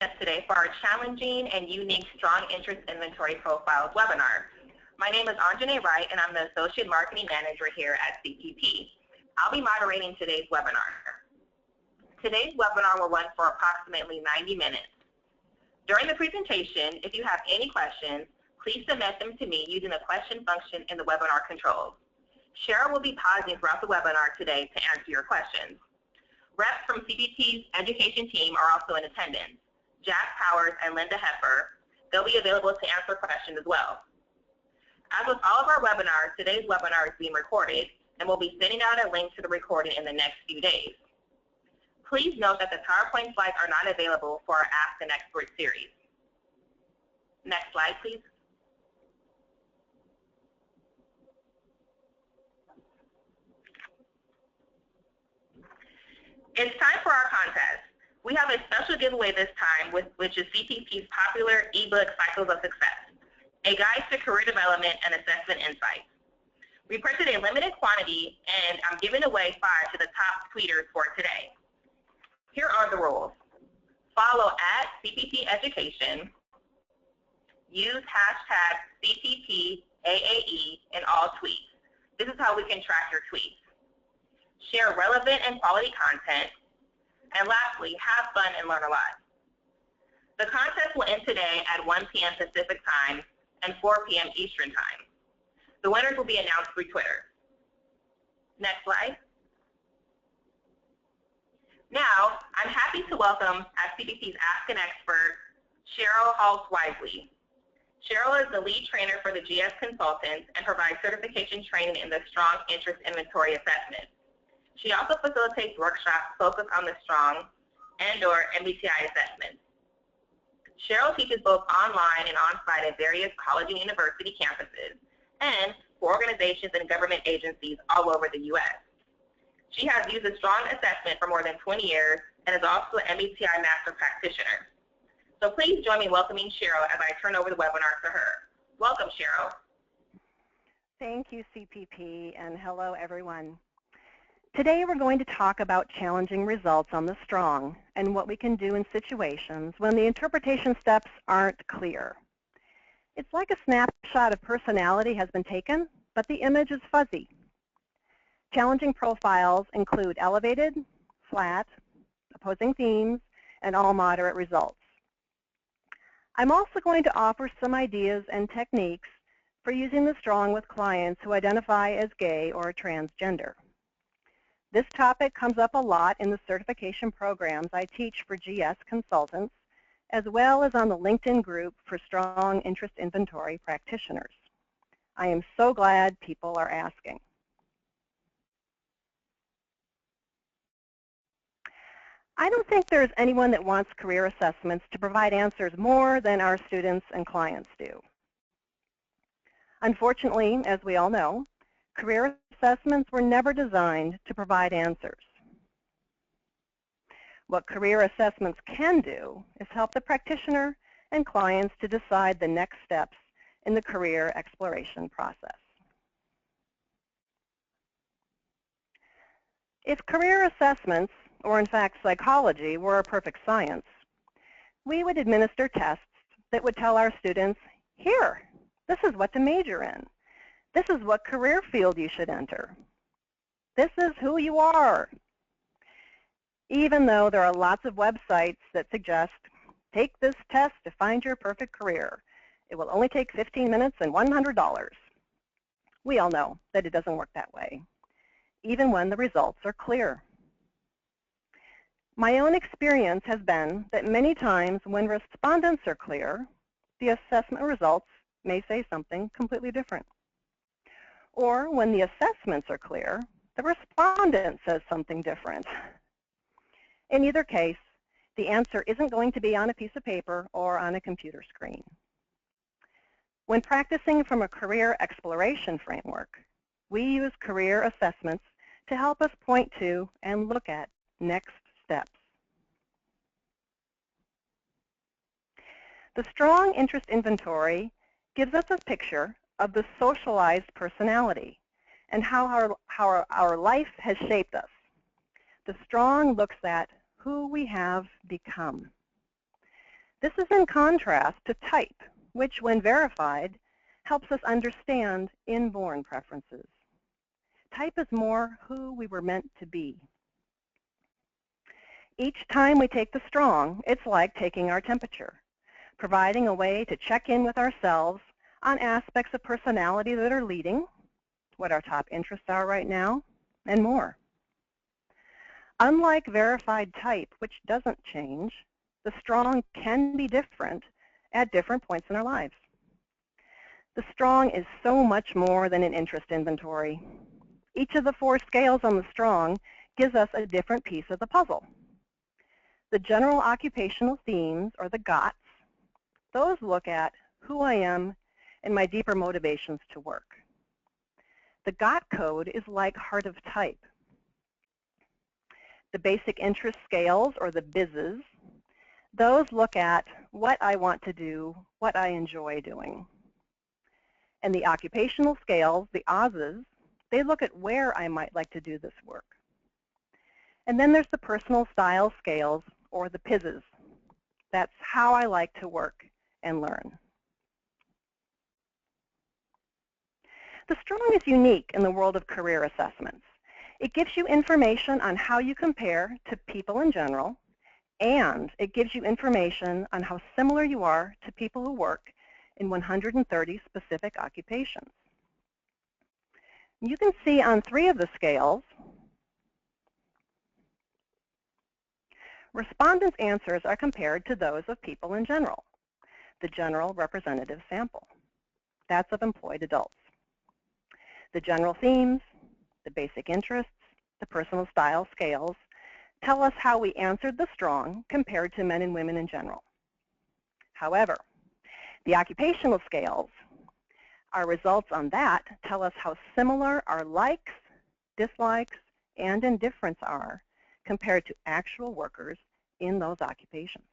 us today for our Challenging and Unique Strong Interest Inventory Profiles webinar. My name is Anjane Wright, and I'm the Associate Marketing Manager here at CPP. I'll be moderating today's webinar. Today's webinar will run for approximately 90 minutes. During the presentation, if you have any questions, please submit them to me using the question function in the webinar controls. Cheryl will be pausing throughout the webinar today to answer your questions. Reps from CPP's education team are also in attendance. Jack Powers and Linda Heffer. They'll be available to answer questions as well. As with all of our webinars, today's webinar is being recorded, and we'll be sending out a link to the recording in the next few days. Please note that the PowerPoint slides are not available for our Ask an Expert series. Next slide, please. It's time for our contest. We have a special giveaway this time, which is CPP's popular ebook, Cycles of Success, a guide to career development and assessment insights. We printed a limited quantity, and I'm giving away 5 to the top tweeters for today. Here are the rules. Follow @CPP Education. Use #CPPAAE in all tweets. This is how we can track your tweets. Share relevant and quality content. And lastly, have fun and learn a lot. The contest will end today at 1 p.m. Pacific Time and 4 p.m. Eastern Time. The winners will be announced through Twitter. Next slide. Now, I'm happy to welcome at CPP's Ask an Expert, Cheryl Hollatz-Wisely. Cheryl is the lead trainer for the GS Consultants and provides certification training in the Strong Interest Inventory Assessment. She also facilitates workshops focused on the Strong and/or MBTI assessments. Cheryl teaches both online and on-site at various college and university campuses and for organizations and government agencies all over the U.S. She has used the Strong assessment for more than 20 years and is also an MBTI master practitioner. So please join me in welcoming Cheryl as I turn over the webinar to her. Welcome, Cheryl. Thank you, CPP, and hello, everyone. Today we're going to talk about challenging results on the Strong and what we can do in situations when the interpretation steps aren't clear. It's like a snapshot of personality has been taken, but the image is fuzzy. Challenging profiles include elevated, flat, opposing themes, and all moderate results. I'm also going to offer some ideas and techniques for using the Strong with clients who identify as gay or transgender. This topic comes up a lot in the certification programs I teach for GS consultants, as well as on the LinkedIn group for Strong Interest Inventory practitioners. I am so glad people are asking. I don't think there's anyone that wants career assessments to provide answers more than our students and clients do. Unfortunately, as we all know, career assessments were never designed to provide answers. What career assessments can do is help the practitioner and clients to decide the next steps in the career exploration process. If career assessments, or in fact psychology, were a perfect science, we would administer tests that would tell our students, here, this is what to major in. This is what career field you should enter. This is who you are. Even though there are lots of websites that suggest, take this test to find your perfect career. It will only take 15 minutes and $100. We all know that it doesn't work that way, even when the results are clear. My own experience has been that many times when respondents are clear, the assessment results may say something completely different. Or when the assessments are clear, the respondent says something different. In either case, the answer isn't going to be on a piece of paper or on a computer screen. When practicing from a career exploration framework, we use career assessments to help us point to and look at next steps. The Strong Interest Inventory gives us a picture of the socialized personality and how our life has shaped us. The Strong looks at who we have become. This is in contrast to type, which, when verified, helps us understand inborn preferences. Type is more who we were meant to be. Each time we take the strong, it's like taking our temperature, providing a way to check in with ourselves on aspects of personality that are leading, what our top interests are right now, and more. Unlike verified type, which doesn't change, the strong can be different at different points in our lives. The strong is so much more than an interest inventory. Each of the 4 scales on the strong gives us a different piece of the puzzle. The general occupational themes, or the GOTs, those look at who I am and my deeper motivations to work. The GOT code is like heart of type. The basic interest scales, or the BIZs, those look at what I want to do, what I enjoy doing. And the occupational scales, the OZs, they look at where I might like to do this work. And then there's the personal style scales, or the PIZs. That's how I like to work and learn. The strong is unique in the world of career assessments. It gives you information on how you compare to people in general, and it gives you information on how similar you are to people who work in 130 specific occupations. You can see on 3 of the scales, respondents' answers are compared to those of people in general, the general representative sample. That's of employed adults. The general themes, the basic interests, the personal style scales tell us how we answered the strong compared to men and women in general. However, the occupational scales, our results on that tell us how similar our likes, dislikes, and indifference are compared to actual workers in those occupations.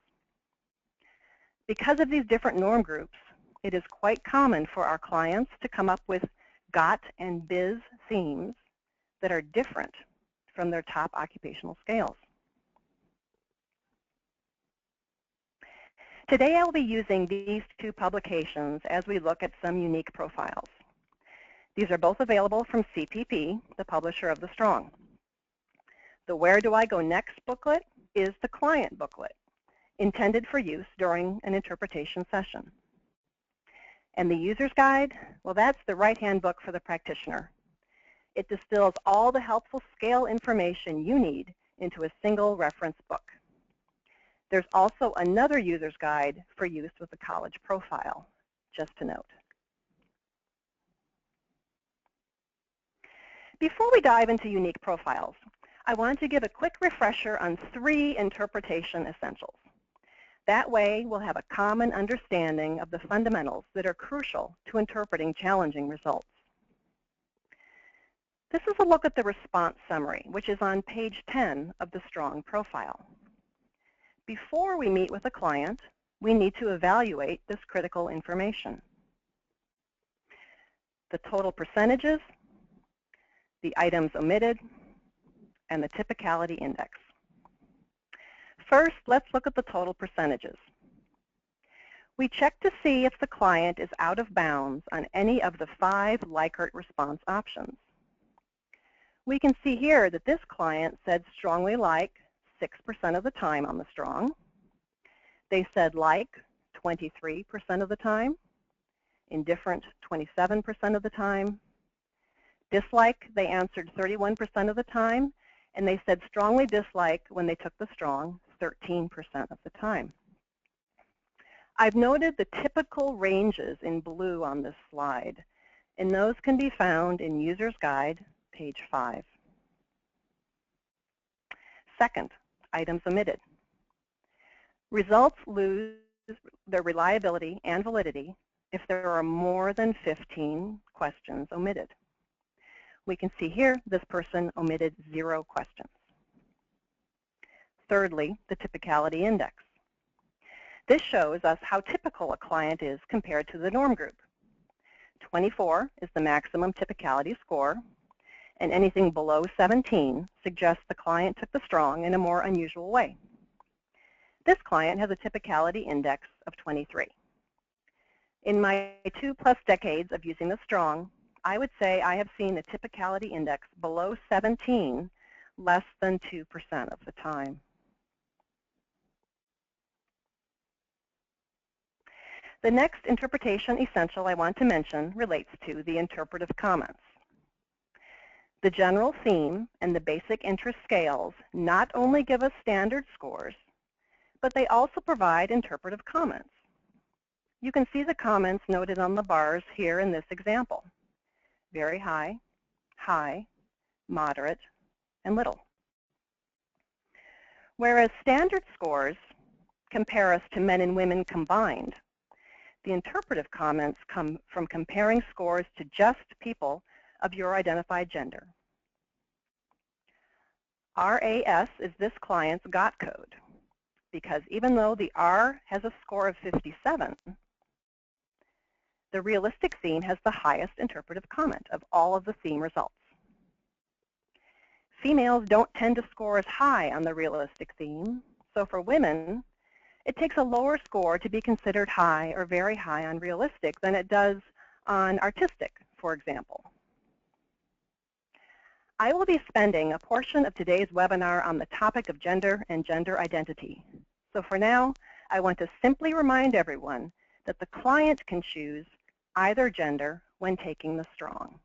Because of these different norm groups, it is quite common for our clients to come up with GOT and BIZ themes that are different from their top occupational scales. Today I will be using these 2 publications as we look at some unique profiles. These are both available from CPP, the publisher of the Strong. The Where Do I Go Next booklet is the client booklet, intended for use during an interpretation session. And the user's guide, well, that's the right-hand book for the practitioner. It distills all the helpful scale information you need into a single reference book. There's also another user's guide for use with the college profile, just to note. Before we dive into unique profiles, I want to give a quick refresher on 3 interpretation essentials. That way, we'll have a common understanding of the fundamentals that are crucial to interpreting challenging results. This is a look at the response summary, which is on page 10 of the Strong profile. Before we meet with a client, we need to evaluate this critical information. The total percentages, the items omitted, and the typicality index. First, let's look at the total percentages. We check to see if the client is out of bounds on any of the 5 Likert response options. We can see here that this client said strongly like 6% of the time on the Strong. They said like 23% of the time, indifferent 27% of the time, dislike they answered 31% of the time, and they said strongly dislike when they took the Strong 13% of the time. I've noted the typical ranges in blue on this slide, and those can be found in User's Guide, page 5. Second, items omitted. Results lose their reliability and validity if there are more than 15 questions omitted. We can see here this person omitted 0 questions. Thirdly, the typicality index. This shows us how typical a client is compared to the norm group. 24 is the maximum typicality score, and anything below 17 suggests the client took the Strong in a more unusual way. This client has a typicality index of 23. In my 2+ decades of using the strong, I would say I have seen the typicality index below 17 less than 2% of the time. The next interpretation essential I want to mention relates to the interpretive comments. The general theme and the basic interest scales not only give us standard scores, but they also provide interpretive comments. You can see the comments noted on the bars here in this example: very high, high, moderate, and little. Whereas standard scores compare us to men and women combined, the interpretive comments come from comparing scores to just people of your identified gender. RAS is this client's GOT code, because even though the R has a score of 57, the realistic theme has the highest interpretive comment of all of the theme results. Females don't tend to score as high on the realistic theme, so for women, it takes a lower score to be considered high or very high on realistic than it does on artistic, for example. I will be spending a portion of today's webinar on the topic of gender and gender identity. So for now, I want to simply remind everyone that the client can choose either gender when taking the strong.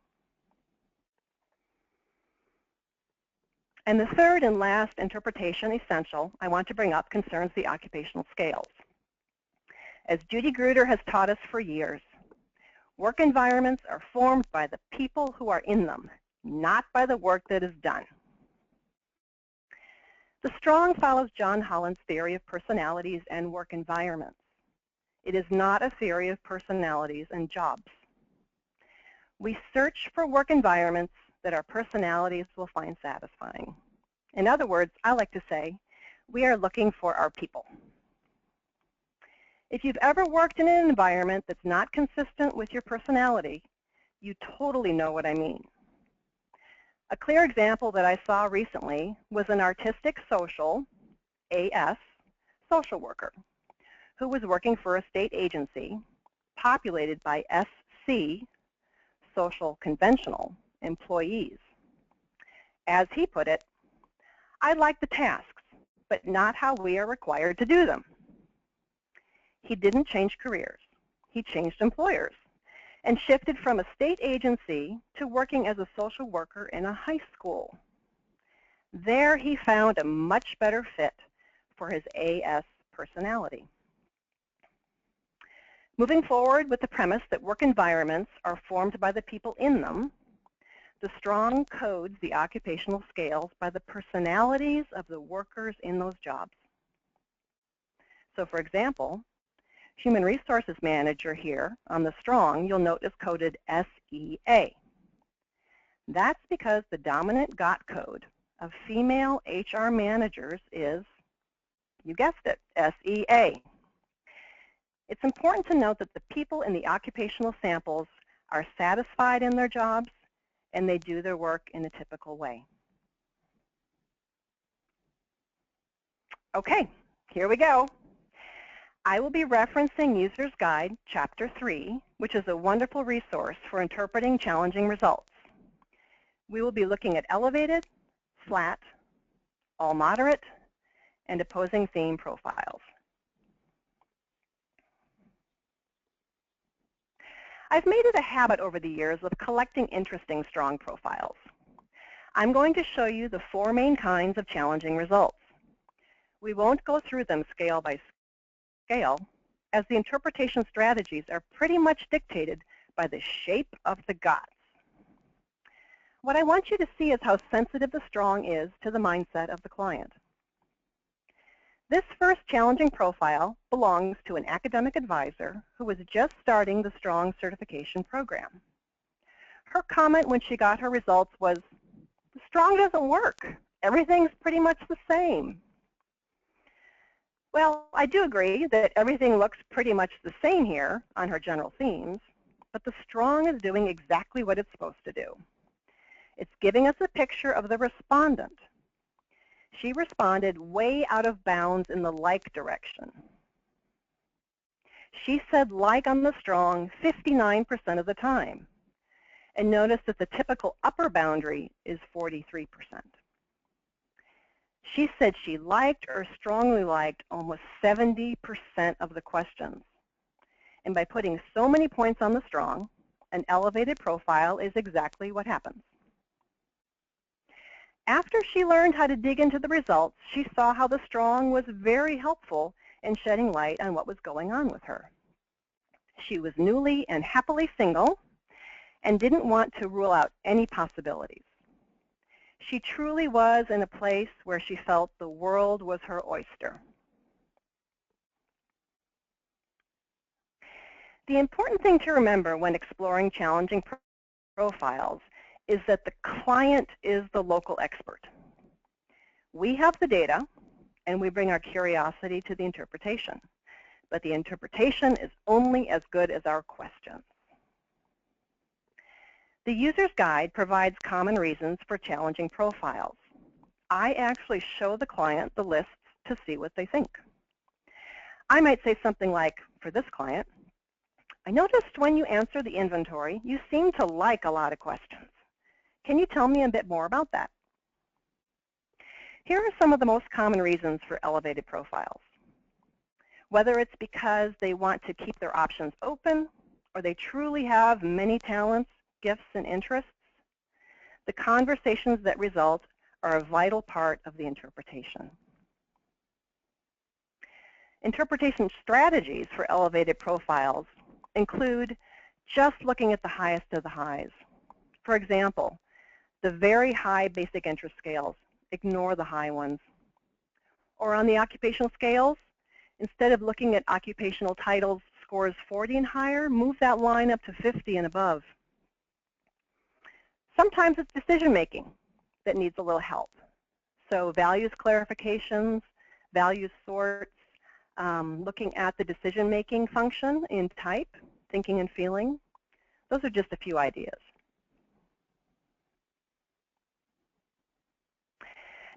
And the third and last interpretation essential I want to bring up concerns the occupational scales. As Judy Gruder has taught us for years, work environments are formed by the people who are in them, not by the work that is done. The strong follows John Holland's theory of personalities and work environments. It is not a theory of personalities and jobs. We search for work environments that our personalities will find satisfying. In other words, I like to say, we are looking for our people. If you've ever worked in an environment that's not consistent with your personality, you totally know what I mean. A clear example that I saw recently was an artistic social, AS, social worker who was working for a state agency populated by SC, social conventional, employees. As he put it, I like the tasks, but not how we are required to do them. He didn't change careers. He changed employers and shifted from a state agency to working as a social worker in a high school. There he found a much better fit for his AS personality. Moving forward with the premise that work environments are formed by the people in them, the strong codes the occupational scales by the personalities of the workers in those jobs. So for example, Human Resources Manager here on the strong, you'll note is coded SEA. That's because the dominant GOT code of female HR managers is, you guessed it, SEA. It's important to note that the people in the occupational samples are satisfied in their jobs and they do their work in a typical way. Okay, here we go. I will be referencing User's Guide, Chapter 3, which is a wonderful resource for interpreting challenging results. We will be looking at elevated, flat, all moderate, and opposing theme profiles. I've made it a habit over the years of collecting interesting strong profiles. I'm going to show you the 4 main kinds of challenging results. We won't go through them scale by scale, as the interpretation strategies are pretty much dictated by the shape of the GOTs. What I want you to see is how sensitive the strong is to the mindset of the client. This first challenging profile belongs to an academic advisor who was just starting the strong certification program. Her comment when she got her results was, "The strong doesn't work. Everything's pretty much the same." Well, I do agree that everything looks pretty much the same here on her general themes, but the strong is doing exactly what it's supposed to do. It's giving us a picture of the respondent. she responded way out of bounds in the like direction. She said like on the strong 59% of the time. And notice that the typical upper boundary is 43%. She said she liked or strongly liked almost 70% of the questions. And by putting so many points on the strong, an elevated profile is exactly what happens. After she learned how to dig into the results, she saw how the strong was very helpful in shedding light on what was going on with her. She was newly and happily single and didn't want to rule out any possibilities. She truly was in a place where she felt the world was her oyster. The important thing to remember when exploring challenging profiles is that the client is the local expert. We have the data, and we bring our curiosity to the interpretation. But the interpretation is only as good as our questions. The user's guide provides common reasons for challenging profiles. I actually show the client the lists to see what they think. I might say something like, for this client, I noticed when you answer the inventory, you seem to like a lot of questions. Can you tell me a bit more about that? Here are some of the most common reasons for elevated profiles. Whether it's because they want to keep their options open, or they truly have many talents, gifts, and interests, the conversations that result are a vital part of the interpretation. Interpretation strategies for elevated profiles include just looking at the highest of the highs. For example, the very high basic interest scales, ignore the high ones. Or on the occupational scales, instead of looking at occupational titles scores 40 and higher, move that line up to 50 and above. Sometimes it's decision-making that needs a little help. So values clarifications, values sorts, looking at the decision-making function in type, thinking and feeling. Those are just a few ideas.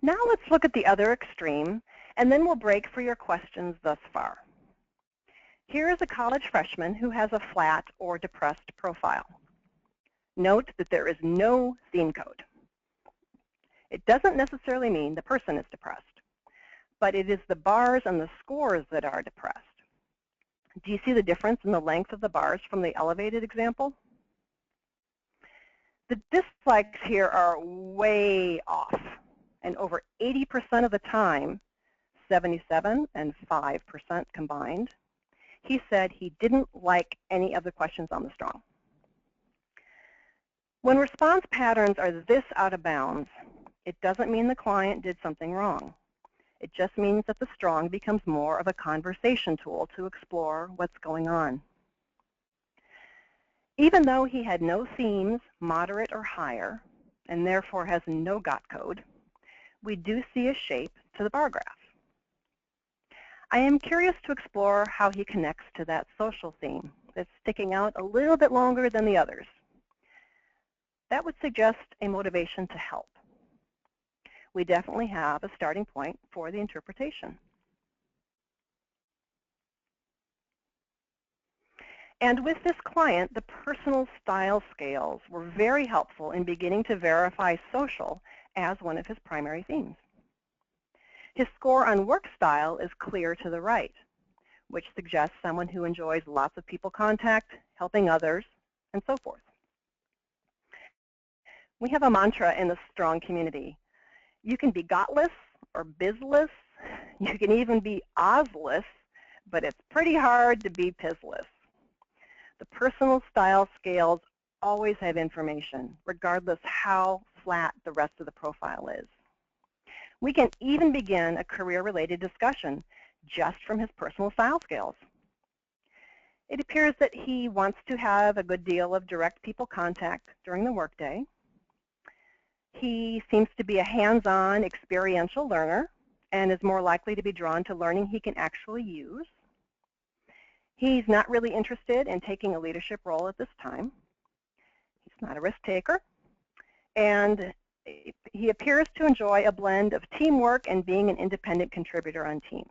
Now let's look at the other extreme, and then we'll break for your questions thus far. Here is a college freshman who has a flat or depressed profile. Note that there is no theme code. It doesn't necessarily mean the person is depressed, but it is the bars and the scores that are depressed. Do you see the difference in the length of the bars from the elevated example? The dislikes here are way off, and over 80% of the time, 77 and 5% combined, he said he didn't like any of the questions on the strong. When response patterns are this out of bounds, it doesn't mean the client did something wrong. It just means that the strong becomes more of a conversation tool to explore what's going on. Even though he had no themes, moderate or higher, and therefore has no GOT code, we do see a shape to the bar graph. I am curious to explore how he connects to that social theme that's sticking out a little bit longer than the others. That would suggest a motivation to help. We definitely have a starting point for the interpretation. And with this client, the personal style scales were very helpful in beginning to verify social as one of his primary themes. His score on work style is clear to the right, which suggests someone who enjoys lots of people contact, helping others, and so forth. We have a mantra in the strong community. You can be gotless or bizless. You can even be Ozless, but it's pretty hard to be Pizless. The personal style scales always have information, regardless how flat the rest of the profile is. We can even begin a career-related discussion just from his personal style scales. It appears that he wants to have a good deal of direct people contact during the workday. He seems to be a hands-on, experiential learner and is more likely to be drawn to learning he can actually use. He's not really interested in taking a leadership role at this time. He's not a risk taker. And he appears to enjoy a blend of teamwork and being an independent contributor on teams.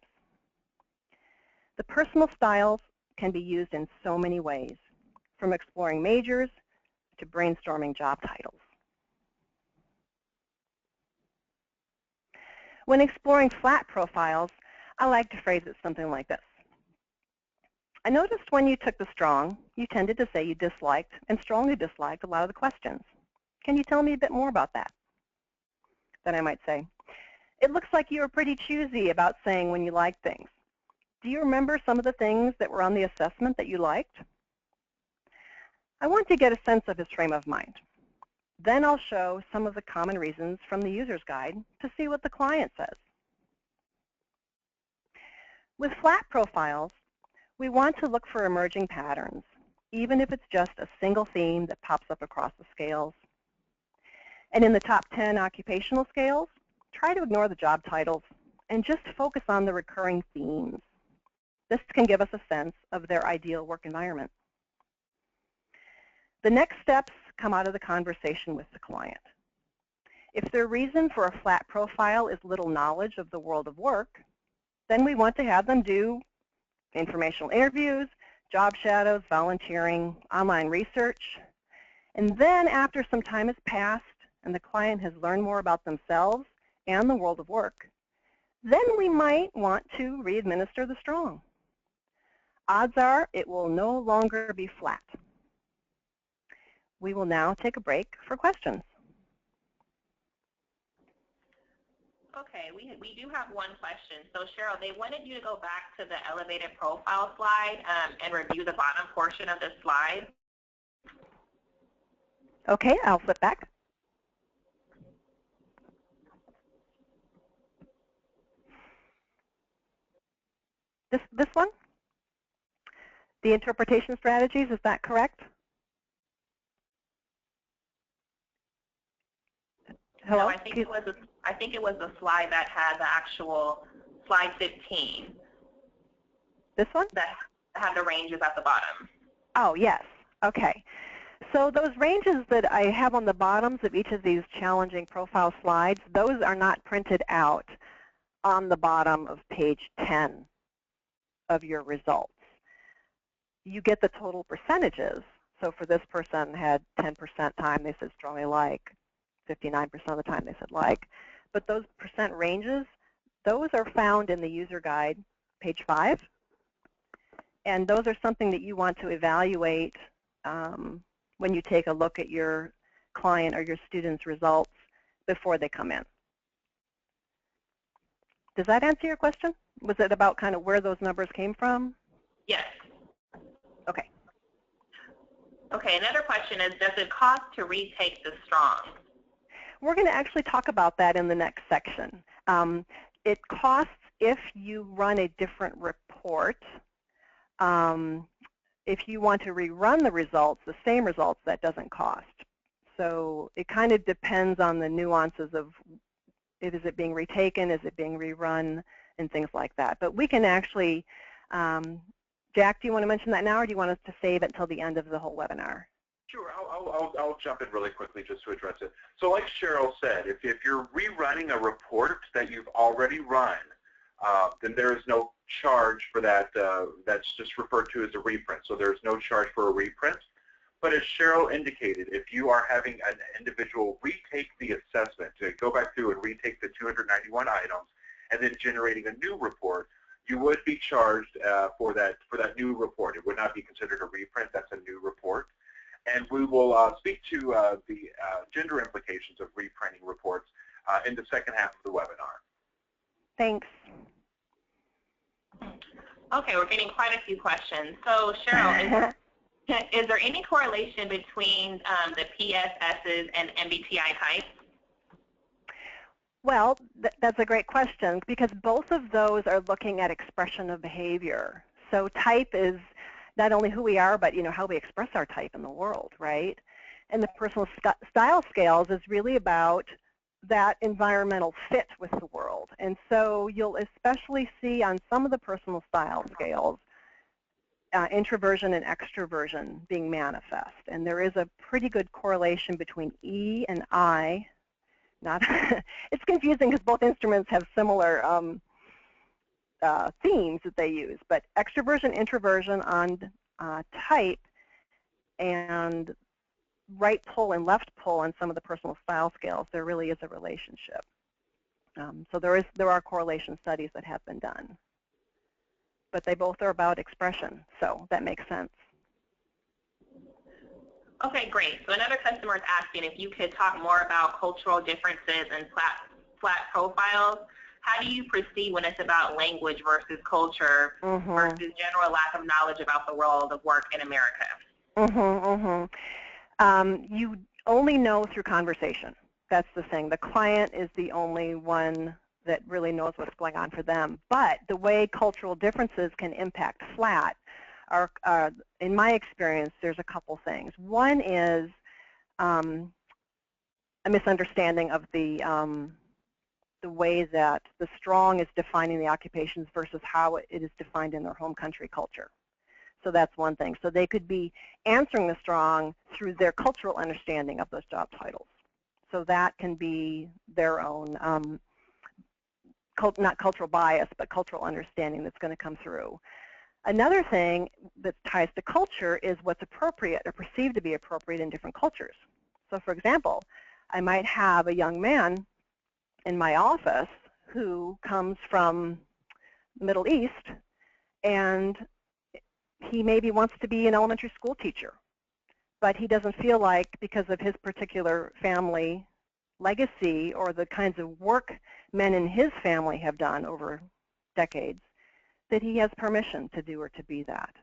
The personal styles can be used in so many ways, from exploring majors to brainstorming job titles. When exploring flat profiles, I like to phrase it something like this. I noticed when you took the strong, you tended to say you disliked and strongly disliked a lot of the questions. Can you tell me a bit more about that? Then I might say, it looks like you were pretty choosy about saying when you liked things. Do you remember some of the things that were on the assessment that you liked? I want to get a sense of his frame of mind. Then I'll show some of the common reasons from the user's guide to see what the client says. With flat profiles, we want to look for emerging patterns, even if it's just a single theme that pops up across the scales. And in the top 10 occupational scales, try to ignore the job titles and just focus on the recurring themes. This can give us a sense of their ideal work environment. The next steps come out of the conversation with the client. If their reason for a flat profile is little knowledge of the world of work, then we want to have them do informational interviews, job shadows, volunteering, online research. And then after some time has passed and the client has learned more about themselves and the world of work, then we might want to re-administer the strong. Odds are it will no longer be flat. We will now take a break for questions. Okay, we do have one question. So Cheryl, they wanted you to go back to the elevated profile slide and review the bottom portion of the slide. Okay, I'll flip back. This one? The interpretation strategies, is that correct? Hello? No, I think it was the slide that had the actual slide 15. This one? That had the ranges at the bottom. Oh, yes. Okay. So those ranges that I have on the bottoms of each of these challenging profile slides, those are not printed out on the bottom of page 10 of your results. You get the total percentages. So for this person had 10% time, they said strongly like. 59% of the time they said like. But those percent ranges, those are found in the user guide, page 5. And those are something that you want to evaluate when you take a look at your client or your student's results before they come in. Does that answer your question? Was it about kind of where those numbers came from? Yes. Okay. Okay, another question is, does it cost to retake the strong? We're going to actually talk about that in the next section. It costs if you run a different report. If you want to rerun the results, the same results, that doesn't cost. So it kind of depends on the nuances of, is it being retaken, is it being rerun, and things like that. But we can actually, Jack, do you want to mention that now, or do you want us to save it until the end of the whole webinar? Sure, I'll jump in really quickly just to address it. So like Cheryl said, if you're rerunning a report that you've already run, then there is no charge for that. That's just referred to as a reprint. So there's no charge for a reprint. But as Cheryl indicated, if you are having an individual retake the assessment, to go back through and retake the 291 items, and then generating a new report, you would be charged for that new report. It would not be considered a reprint. That's a new report. And we will speak to the gender implications of reprinting reports in the second half of the webinar. Thanks. Okay, we're getting quite a few questions. So Cheryl, is there any correlation between the PSSs and MBTI types? Well, that's a great question, because both of those are looking at expression of behavior. So type is not only who we are, but how we express our type in the world, right? And the personal style scales is really about that environmental fit with the world. And so you'll especially see on some of the personal style scales introversion and extroversion being manifest. And there is a pretty good correlation between E and I not it's confusing because both instruments have similar themes that they use, but extroversion, introversion on type, and right pull and left pull on some of the personal style scales, there really is a relationship. So there are correlation studies that have been done. But they both are about expression, so that makes sense. Okay, great. So another customer is asking if you could talk more about cultural differences and flat profiles. How do you proceed when it's about language versus culture versus general lack of knowledge about the world of work in America? You only know through conversation. That's the thing. The client is the only one that really knows what's going on for them. But the way cultural differences can impact flat are, in my experience, there's a couple things. One is a misunderstanding of the way that the strong is defining the occupations versus how it is defined in their home country culture. So that's one thing. So they could be answering the strong through their cultural understanding of those job titles. So that can be their own, not cultural bias, but cultural understanding that's going to come through. Another thing that ties to culture is what's appropriate or perceived to be appropriate in different cultures. So for example, I might have a young man in my office who comes from the Middle East, and he maybe wants to be an elementary school teacher, but he doesn't feel like, because of his particular family legacy or the kinds of work men in his family have done over decades, that he has permission to do or to be that.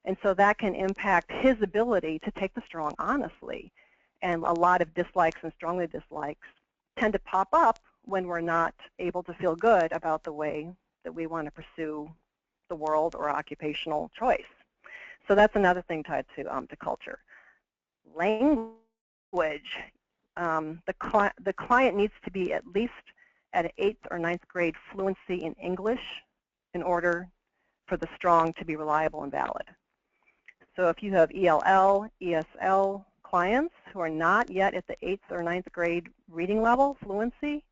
And so that can impact his ability to take the strong honestly. And a lot of dislikes and strongly dislikes tend to pop up when we're not able to feel good about the way that we want to pursue the world or occupational choice. So that's another thing tied to culture. Language. The client needs to be at least at an 8th or 9th grade fluency in English in order for the strong to be reliable and valid. So if you have ELL, ESL clients who are not yet at the 8th or 9th grade reading level fluency,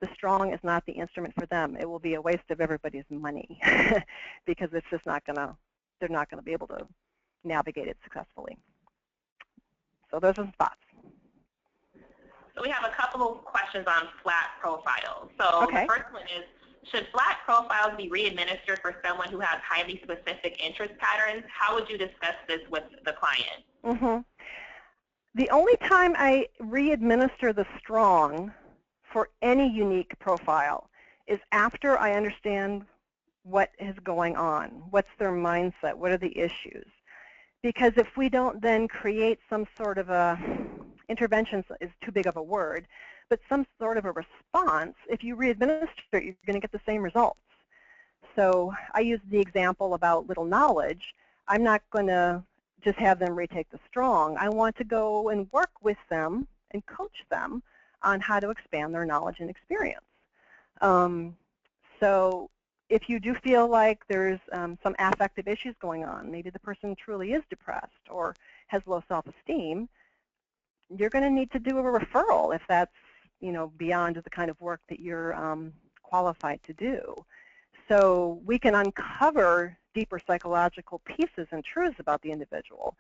the strong is not the instrument for them. It will be a waste of everybody's money because it's just not going to, they're not going to be able to navigate it successfully. So those are some thoughts. So we have a couple of questions on flat profiles. So the first one is, should flat profiles be re-administered for someone who has highly specific interest patterns? How would you discuss this with the client? The only time I re-administer the strong for any unique profile is after I understand what is going on, what's their mindset, what are the issues. Because if we don't then create some sort of a, intervention is too big of a word, but some sort of a response, if you re-administer it, you're going to get the same results. So I use the example about little knowledge. I'm not going to just have them retake the strong. I want to go and work with them and coach them on how to expand their knowledge and experience. So if you do feel like there's some affective issues going on, maybe the person truly is depressed or has low self-esteem, you're going to need to do a referral if that's, you know, beyond the kind of work that you're qualified to do. So we can uncover deeper psychological pieces and truths about the individual,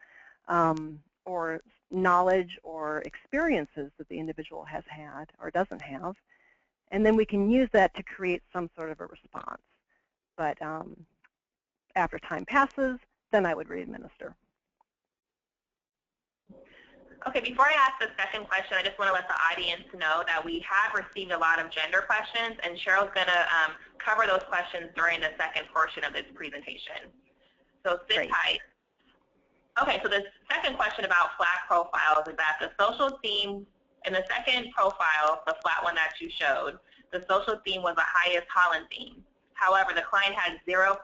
or knowledge or experiences that the individual has had or doesn't have, and then we can use that to create some sort of a response. But after time passes, then I would re-administer. Okay, before I ask the second question, I just want to let the audience know that we have received a lot of gender questions, and Cheryl's going to cover those questions during the second portion of this presentation. So sit tight. Okay, so the second question about flat profiles is that the social theme in the second profile, the flat one that you showed, the social theme was the highest Holland theme. However, the client had 0%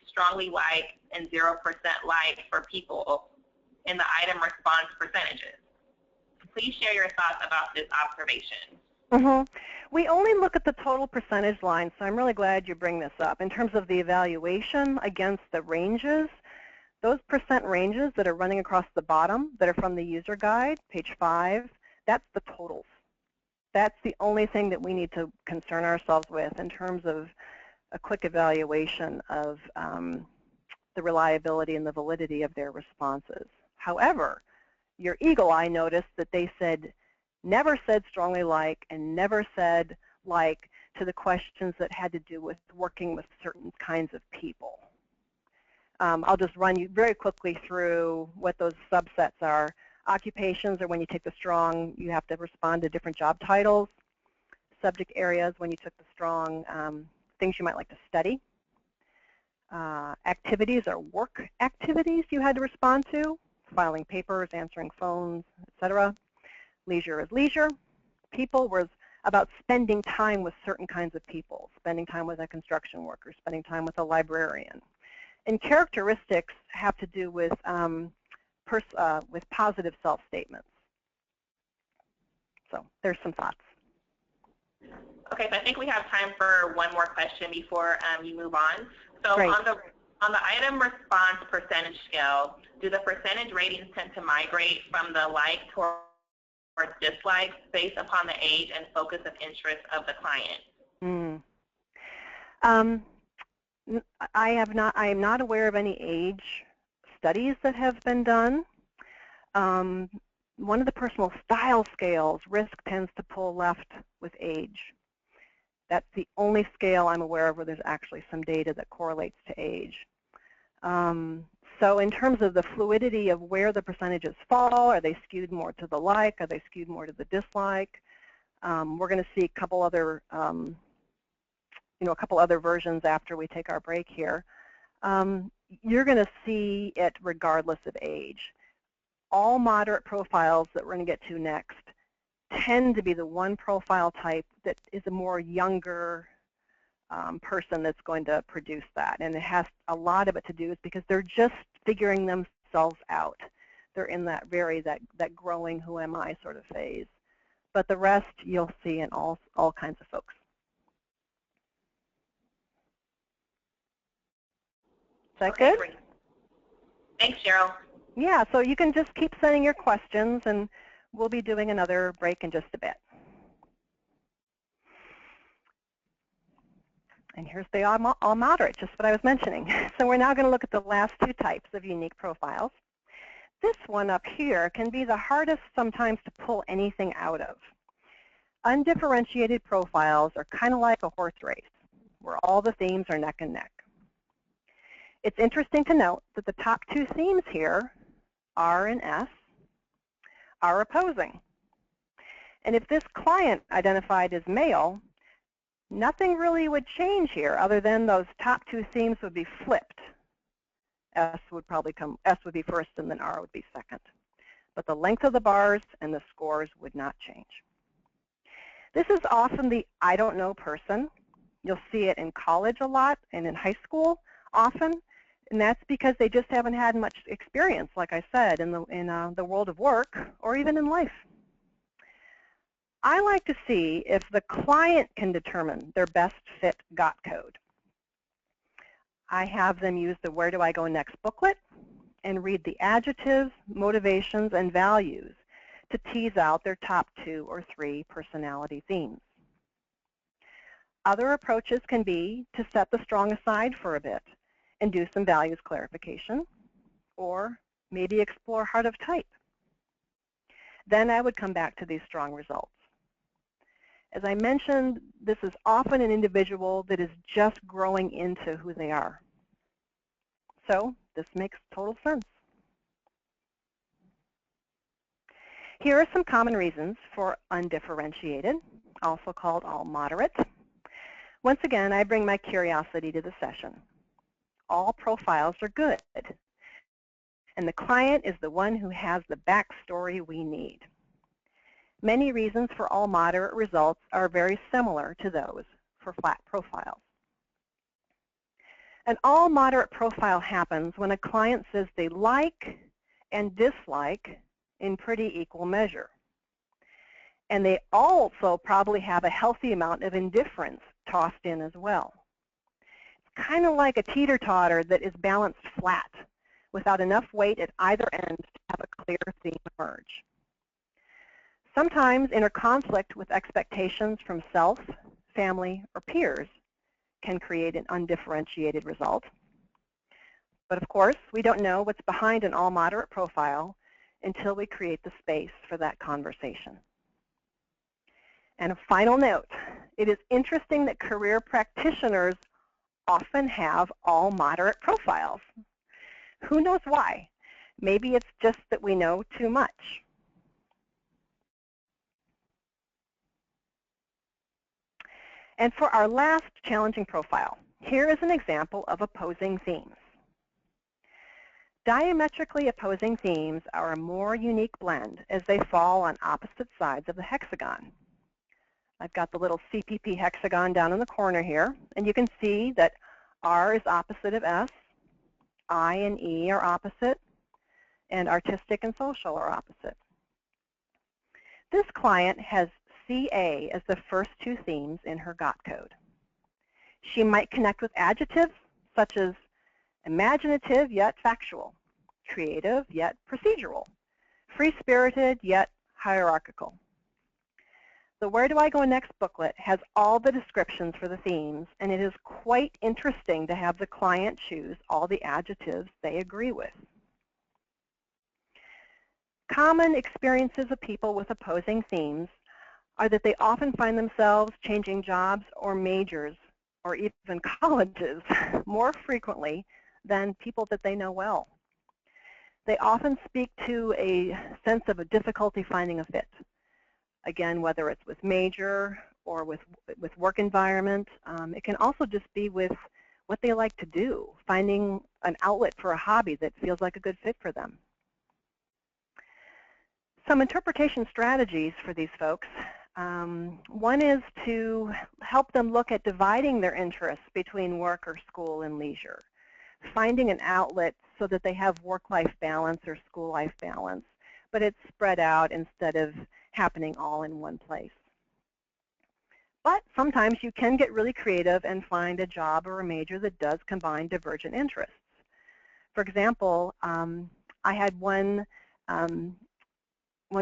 strongly like and 0% like for people in the item response percentages. Please share your thoughts about this observation. We only look at the total percentage line, so I'm really glad you bring this up. In terms of the evaluation against the ranges, those percent ranges that are running across the bottom that are from the user guide, page 5, that's the totals. That's the only thing that we need to concern ourselves with in terms of a quick evaluation of the reliability and the validity of their responses. However, your eagle eye noticed that they never said strongly like and never said like to the questions that had to do with working with certain kinds of people. I'll just run you very quickly through what those subsets are. Occupations are when you take the strong, you have to respond to different job titles. Subject areas, when you took the strong, things you might like to study. Activities are work activities you had to respond to, filing papers, answering phones, etc. Leisure is leisure. People was about spending time with certain kinds of people, spending time with a construction worker, spending time with a librarian. And characteristics have to do with positive self-statements. So there's some thoughts. Okay, so I think we have time for one more question before you move on. So Great. on the item response percentage scale, do the percentage ratings tend to migrate from the like towards dislike based upon the age and focus of interest of the client? I am not aware of any age studies that have been done. One of the personal style scales, risk tends to pull left with age. That's the only scale I'm aware of where there's actually some data that correlates to age. So in terms of the fluidity of where the percentages fall, are they skewed more to the like? Are they skewed more to the dislike? We're going to see a couple other, a couple other versions after we take our break here. You're going to see it regardless of age. All moderate profiles that we're going to get to next tend to be the one profile type that is a more younger person that's going to produce that. And it has a lot of it to do is because they're just figuring themselves out. They're in that that growing who am I sort of phase. But the rest you'll see in all kinds of folks. Is that good? Great. Thanks, Cheryl. Yeah, so you can just keep sending your questions, and we'll be doing another break in just a bit. And here's the all moderate, just what I was mentioning. So we're now going to look at the last two types of unique profiles. This one up here can be the hardest sometimes to pull anything out of. Undifferentiated profiles are kind of like a horse race, where all the themes are neck and neck. It's interesting to note that the top two themes here, R and S, are opposing. And if this client identified as male, nothing really would change here other than those top two themes would be flipped. S would be first and then R would be second. But the length of the bars and the scores would not change. This is often the I don't know person. You'll see it in college a lot and in high school often. And that's because they just haven't had much experience, like I said, in the world of work or even in life. I like to see if the client can determine their best fit GOT code. I have them use the Where Do I Go Next booklet and read the adjectives, motivations, and values to tease out their top 2 or 3 personality themes. Other approaches can be to set the strong aside for a bit and do some values clarification, or maybe explore heart of type. Then I would come back to these strong results. As I mentioned, this is often an individual that is just growing into who they are. So this makes total sense. Here are some common reasons for undifferentiated, also called all moderate. Once again, I bring my curiosity to the session. All profiles are good, and the client is the one who has the backstory we need. Many reasons for all moderate results are very similar to those for flat profiles. An all moderate profile happens when a client says they like and dislike in pretty equal measure. And they also probably have a healthy amount of indifference tossed in as well. Kind of like a teeter-totter that is balanced flat without enough weight at either end to have a clear theme emerge. Sometimes inner conflict with expectations from self, family, or peers can create an undifferentiated result. But of course, we don't know what's behind an all-moderate profile until we create the space for that conversation. And a final note, it is interesting that career practitioners often have all-moderate profiles. Who knows why? Maybe it's just that we know too much. And for our last challenging profile, here is an example of opposing themes. Diametrically opposing themes are a more unique blend as they fall on opposite sides of the hexagon. I've got the little CPP hexagon down in the corner here, and you can see that R is opposite of S, I and E are opposite, and artistic and social are opposite. This client has CA as the first two themes in her GOT code. She might connect with adjectives such as imaginative yet factual, creative yet procedural, free-spirited yet hierarchical. The Where Do I Go Next booklet has all the descriptions for the themes, and it is quite interesting to have the client choose all the adjectives they agree with. Common experiences of people with opposing themes are that they often find themselves changing jobs or majors or even colleges more frequently than people that they know well. They often speak to a sense of a difficulty finding a fit. Again, whether it's with major or with work environment, it can also just be with what they like to do, finding an outlet for a hobby that feels like a good fit for them. Some interpretation strategies for these folks. One is to help them look at dividing their interests between work or school and leisure, finding an outlet so that they have work-life balance or school-life balance, but it's spread out instead of happening all in one place. But sometimes you can get really creative and find a job or a major that does combine divergent interests. For example, I had one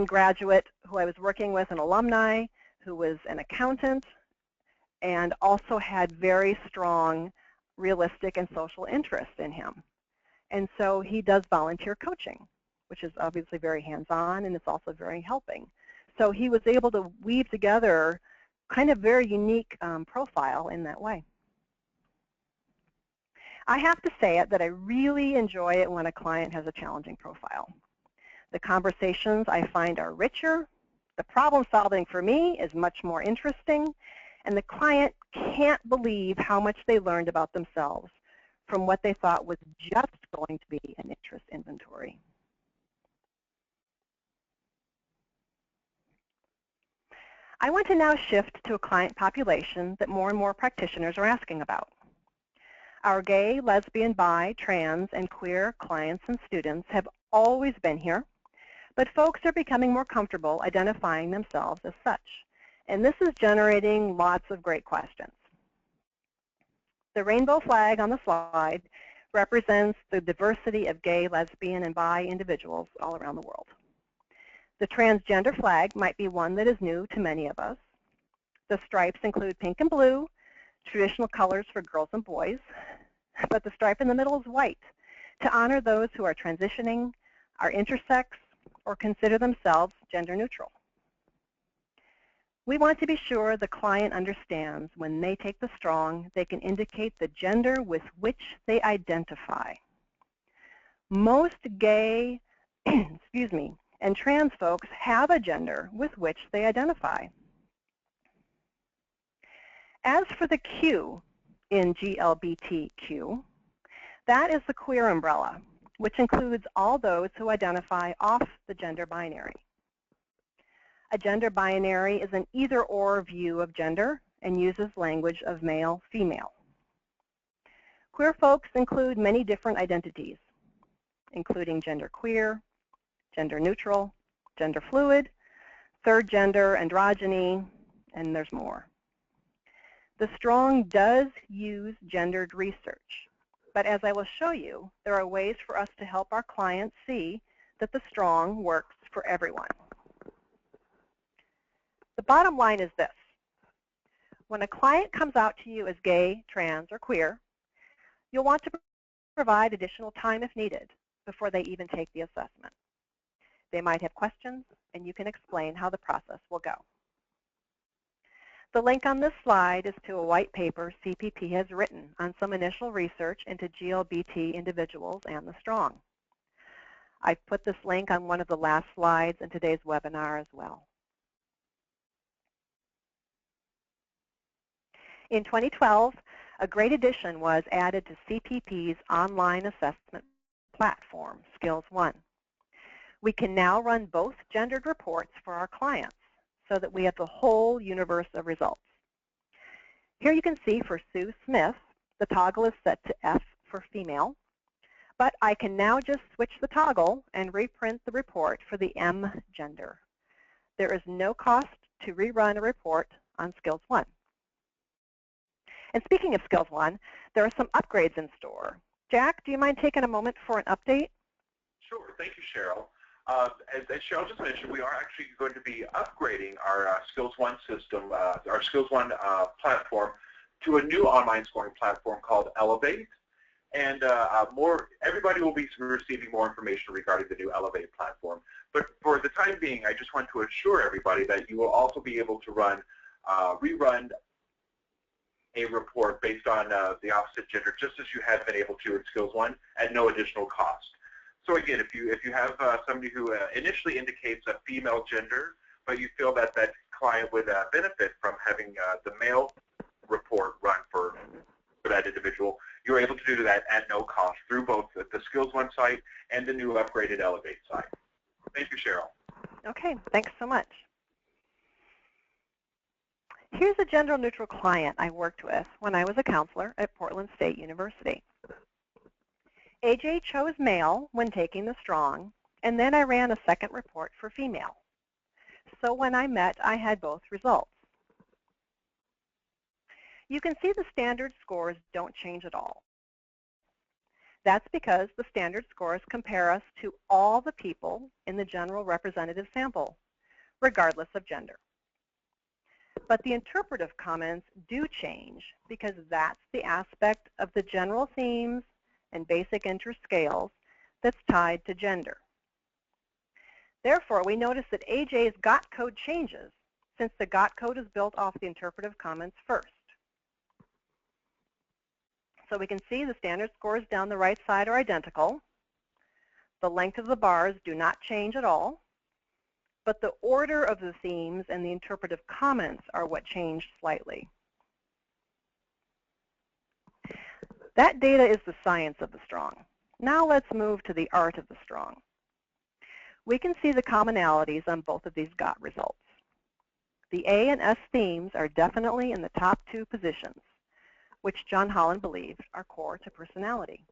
graduate who I was working with, an alumni, who was an accountant and also had very strong realistic and social interests in him. And so he does volunteer coaching, which is obviously very hands-on, and it's also very helping. So he was able to weave together kind of very unique profile in that way. I have to say it that I really enjoy it when a client has a challenging profile. The conversations I find are richer, the problem solving for me is much more interesting, and the client can't believe how much they learned about themselves from what they thought was just going to be an interest inventory. I want to now shift to a client population that more and more practitioners are asking about. Our gay, lesbian, bi, trans, and queer clients and students have always been here, but folks are becoming more comfortable identifying themselves as such. And this is generating lots of great questions. The rainbow flag on the slide represents the diversity of gay, lesbian, and bi individuals all around the world. The transgender flag might be one that is new to many of us. The stripes include pink and blue, traditional colors for girls and boys, but the stripe in the middle is white to honor those who are transitioning, are intersex, or consider themselves gender neutral. We want to be sure the client understands when they take the strong, they can indicate the gender with which they identify. Most gay, excuse me, and trans folks have a gender with which they identify. As for the Q in GLBTQ, that is the queer umbrella, which includes all those who identify off the gender binary. A gender binary is an either-or view of gender and uses language of male-female. Queer folks include many different identities, including genderqueer, gender neutral, gender fluid, third gender, androgyny, and there's more. The strong does use gendered research, but as I will show you, there are ways for us to help our clients see that the strong works for everyone. The bottom line is this. When a client comes out to you as gay, trans, or queer, you'll want to provide additional time if needed before they even take the assessment. They might have questions, and you can explain how the process will go. The link on this slide is to a white paper CPP has written on some initial research into GLBT individuals and the strong. I've put this link on one of the last slides in today's webinar as well. In 2012, a great addition was added to CPP's online assessment platform, Skills One. We can now run both gendered reports for our clients so that we have the whole universe of results. Here you can see for Sue Smith, the toggle is set to F for female, but I can now just switch the toggle and reprint the report for the M gender. There is no cost to rerun a report on Skills One. And speaking of Skills One, there are some upgrades in store. Jack, do you mind taking a moment for an update? Sure. Thank you, Cheryl. As Cheryl just mentioned, we are actually going to be upgrading our Skills One system, our Skills One platform, to a new online scoring platform called Elevate. And everybody will be receiving more information regarding the new Elevate platform. But for the time being, I just want to assure everybody that you will also be able to rerun a report based on the opposite gender, just as you have been able to in Skills One at no additional cost. So again, if you have somebody who initially indicates a female gender, but you feel that that client would benefit from having the male report run for that individual, you're able to do that at no cost through both the Skills One site and the new upgraded Elevate site. Thank you, Cheryl. Okay, thanks so much. Here's a gender-neutral client I worked with when I was a counselor at Portland State University. AJ chose male when taking the strong, and then I ran a second report for female. So when I met, I had both results. You can see the standard scores don't change at all. That's because the standard scores compare us to all the people in the general representative sample, regardless of gender. But the interpretive comments do change because that's the aspect of the general themes and basic interest scales that's tied to gender. Therefore, we notice that AJ's GOT code changes since the GOT code is built off the interpretive comments first. So we can see the standard scores down the right side are identical. The length of the bars do not change at all. But the order of the themes and the interpretive comments are what changed slightly. That data is the science of the strong. Now let's move to the art of the strong. We can see the commonalities on both of these GOT results. The A and S themes are definitely in the top two positions, which John Holland believed are core to personality.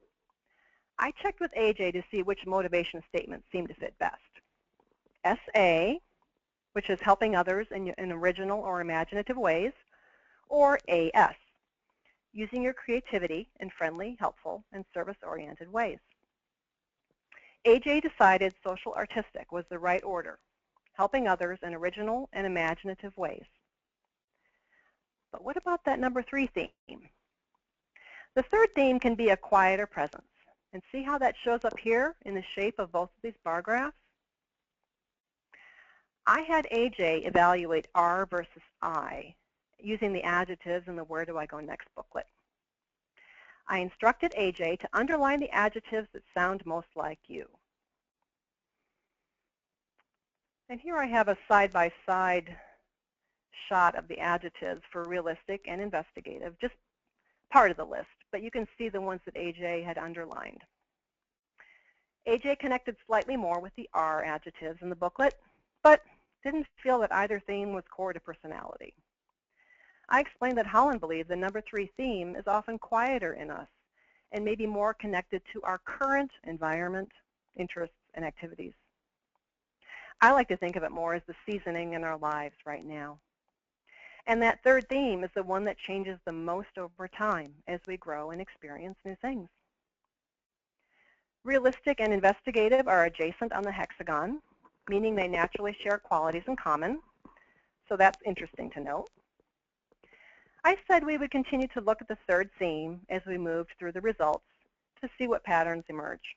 I checked with AJ to see which motivation statements seem to fit best. SA, which is helping others in original or imaginative ways, or AS, using your creativity in friendly, helpful, and service-oriented ways. AJ decided social artistic was the right order, helping others in original and imaginative ways. But what about that number 3 theme? The third theme can be a quieter presence. And see how that shows up here in the shape of both of these bar graphs? I had AJ evaluate R versus I using the adjectives in the Where Do I Go Next booklet. I instructed AJ to underline the adjectives that sound most like you. And here I have a side-by-side shot of the adjectives for realistic and investigative, just part of the list, but you can see the ones that AJ had underlined. AJ connected slightly more with the R adjectives in the booklet, but didn't feel that either theme was core to personality. I explained that Holland believed the number 3 theme is often quieter in us and maybe more connected to our current environment, interests, and activities. I like to think of it more as the seasoning in our lives right now. And that third theme is the one that changes the most over time as we grow and experience new things. Realistic and investigative are adjacent on the hexagon, meaning they naturally share qualities in common, so that's interesting to note. I said we would continue to look at the third theme as we moved through the results to see what patterns emerge.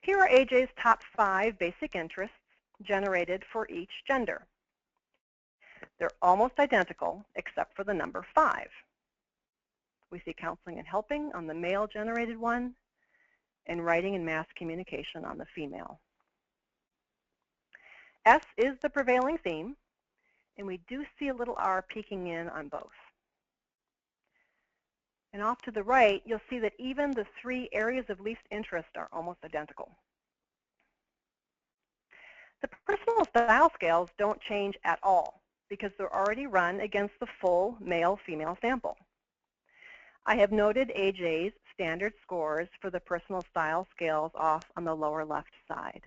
Here are AJ's top 5 basic interests generated for each gender. They're almost identical except for the number 5. We see counseling and helping on the male-generated one and writing and mass communication on the female. S is the prevailing theme, and we do see a little R peeking in on both. And off to the right, you'll see that even the 3 areas of least interest are almost identical. The personal style scales don't change at all because they're already run against the full male-female sample. I have noted AJ's standard scores for the personal style scales off on the lower left side.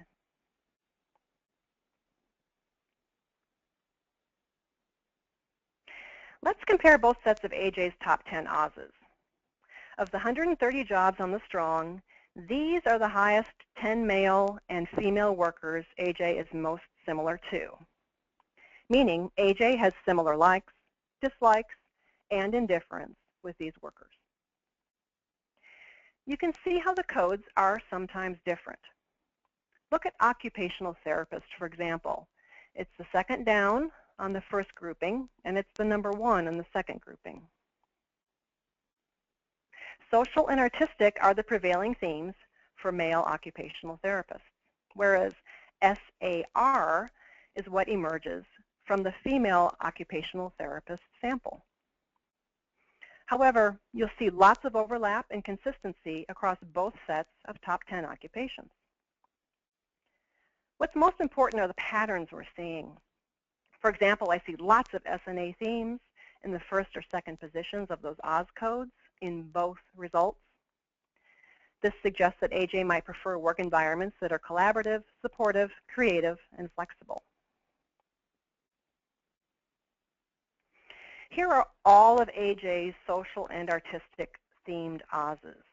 Let's compare both sets of AJ's top 10 Oz's. Of the 130 jobs on the Strong, these are the highest 10 male and female workers AJ is most similar to, meaning AJ has similar likes, dislikes, and indifference with these workers. You can see how the codes are sometimes different. Look at occupational therapist, for example. It's the second down on the first grouping, and it's the number 1 in the second grouping. Social and artistic are the prevailing themes for male occupational therapists, whereas SAR is what emerges from the female occupational therapist sample. However, you'll see lots of overlap and consistency across both sets of top 10 occupations. What's most important are the patterns we're seeing. For example, I see lots of SNA themes in the first or second positions of those Oz codes in both results. This suggests that AJ might prefer work environments that are collaborative, supportive, creative, and flexible. Here are all of AJ's social and artistic themed Oz's,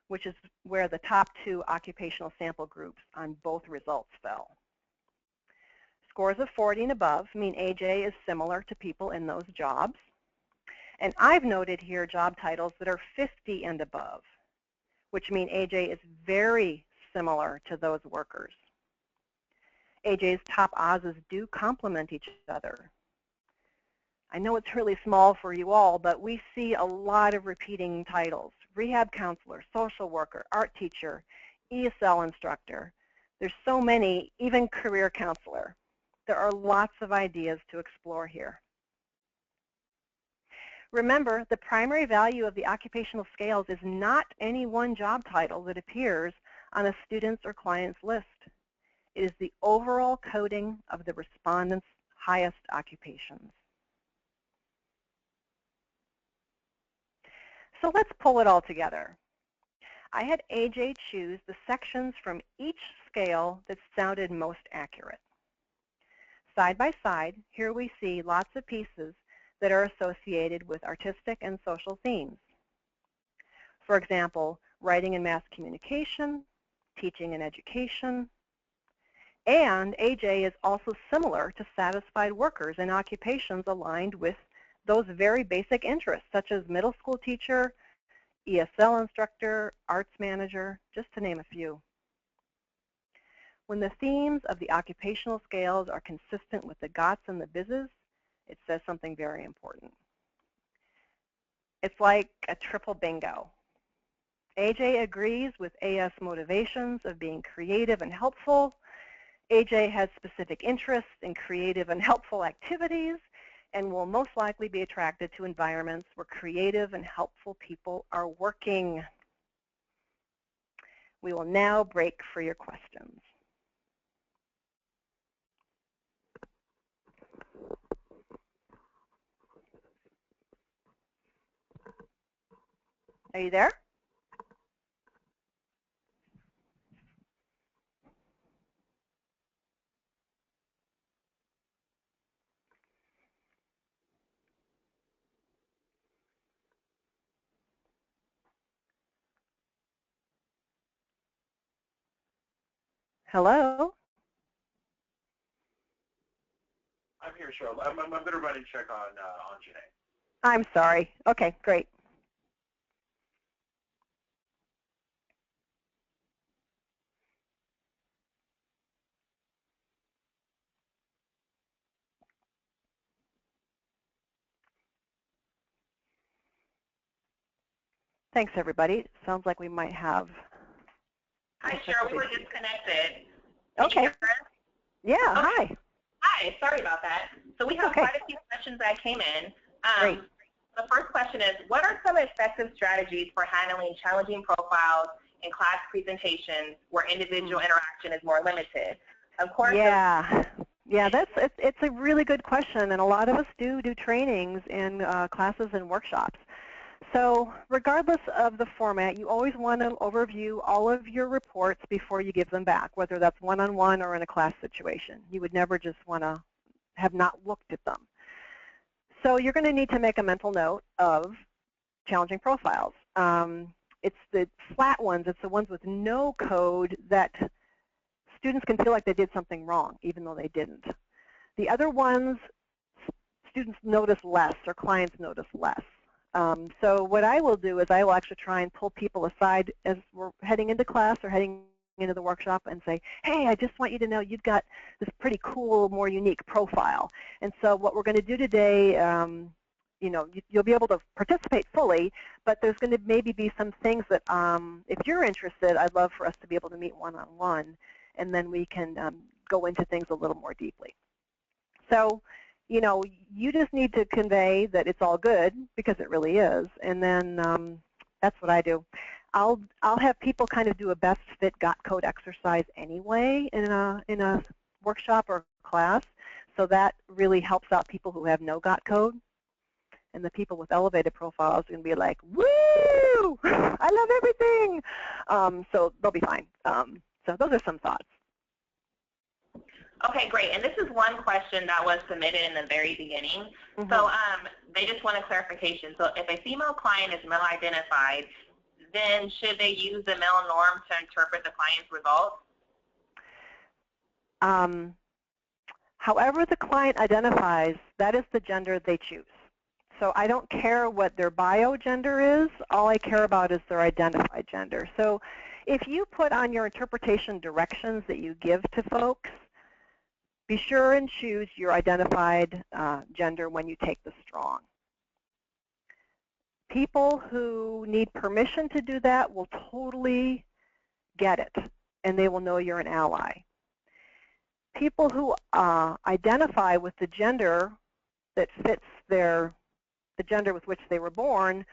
which is where the top 2 occupational sample groups on both results fell. Scores of 40 and above mean AJ is similar to people in those jobs. And I've noted here job titles that are 50 and above, which mean AJ is very similar to those workers. AJ's top Oz's do complement each other. I know it's really small for you all, but we see a lot of repeating titles: rehab counselor, social worker, art teacher, ESL instructor. There's so many, even career counselor. There are lots of ideas to explore here. Remember, the primary value of the occupational scales is not any one job title that appears on a student's or client's list. It is the overall coding of the respondents' highest occupations. So let's pull it all together. I had AJ choose the sections from each scale that sounded most accurate. Side by side, here we see lots of pieces that are associated with artistic and social themes. For example, writing and mass communication, teaching and education, and AJ is also similar to satisfied workers in occupations aligned with those very basic interests, such as middle school teacher, ESL instructor, arts manager, just to name a few. When the themes of the occupational scales are consistent with the GOTS and the BIZs, it says something very important. It's like a triple bingo. AJ agrees with AS motivations of being creative and helpful. AJ has specific interests in creative and helpful activities and will most likely be attracted to environments where creative and helpful people are working. We will now break for your questions. Are you there? Hello? here, Cheryl. I'm going to run and check on Janae. I'm sorry. Okay, great. Thanks, everybody. Sounds like we might have. Hi, Cheryl. We were disconnected. Okay. Yeah, okay. Hi. Hi, sorry about that. So we have quite a few questions that came in. Great. The first question is, what are some effective strategies for handling challenging profiles in class presentations where individual interaction is more limited? Of course. Yeah. Yeah, it's a really good question, and a lot of us do trainings in classes and workshops. So regardless of the format, you always want to overview all of your reports before you give them back, whether that's one-on-one or in a class situation. You would never just want to have not looked at them. So you're going to need to make a mental note of challenging profiles. It's the flat ones, it's the ones with no code that students can feel like they did something wrong, even though they didn't. The other ones, students notice less or clients notice less. So what I will do is I will actually try and pull people aside as we're heading into class or heading into the workshop and say, hey, I just want you to know you've got this pretty cool, more unique profile. And so what we're going to do today, you know, you'll be able to participate fully, but there's going to maybe be some things that if you're interested, I'd love for us to be able to meet one-on-one, and then we can go into things a little more deeply. So, you know, you just need to convey that it's all good, because it really is, and then that's what I do. I'll have people kind of do a best fit got code exercise anyway in a workshop or class, so that really helps out people who have no got code, and the people with elevated profiles are going to be like, woo, I love everything. So they'll be fine. So those are some thoughts. Okay, great. And this is one question that was submitted in the very beginning. So they just want a clarification. So if a female client is male-identified, then should they use the male norm to interpret the client's results? However the client identifies, that is the gender they choose. So I don't care what their bio gender is. All I care about is their identified gender. So if you put on your interpretation directions that you give to folks, be sure and choose your identified gender when you take the strong. People who need permission to do that will totally get it, and they will know you're an ally. People who identify with the gender that fits the gender with which they were born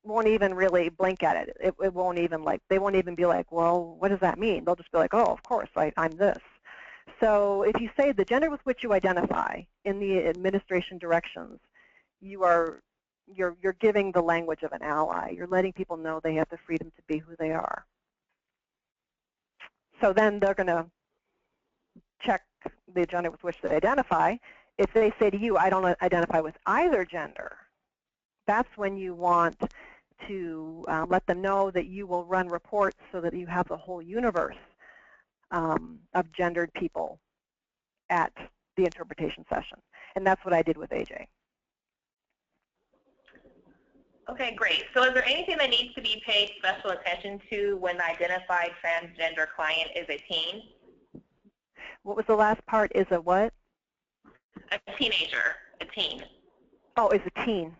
won't even really blink at it. It won't even they won't even be like, well, what does that mean? They'll just be like, oh, of course, I'm this. So if you say the gender with which you identify in the administration directions, you're giving the language of an ally. You're letting people know they have the freedom to be who they are. So then they're going to check the gender with which they identify. If they say to you, I don't identify with either gender, that's when you want to let them know that you will run reports so that you have the whole universe of gendered people at the interpretation session. And that's what I did with AJ. Okay, great. So is there anything that needs to be paid special attention to when the identified transgender client is a teen? What was the last part? Is a what? A teenager, a teen. Oh, is a teen.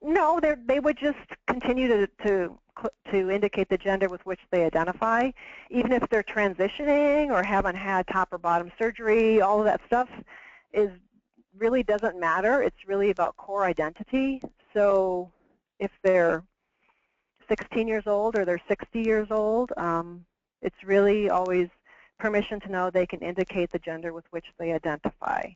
No, they would just continue to indicate the gender with which they identify. Even if they're transitioning or haven't had top or bottom surgery, all of that stuff really doesn't matter. It's really about core identity. So if they're 16 years old or they're 60 years old, it's really always permission to know they can indicate the gender with which they identify.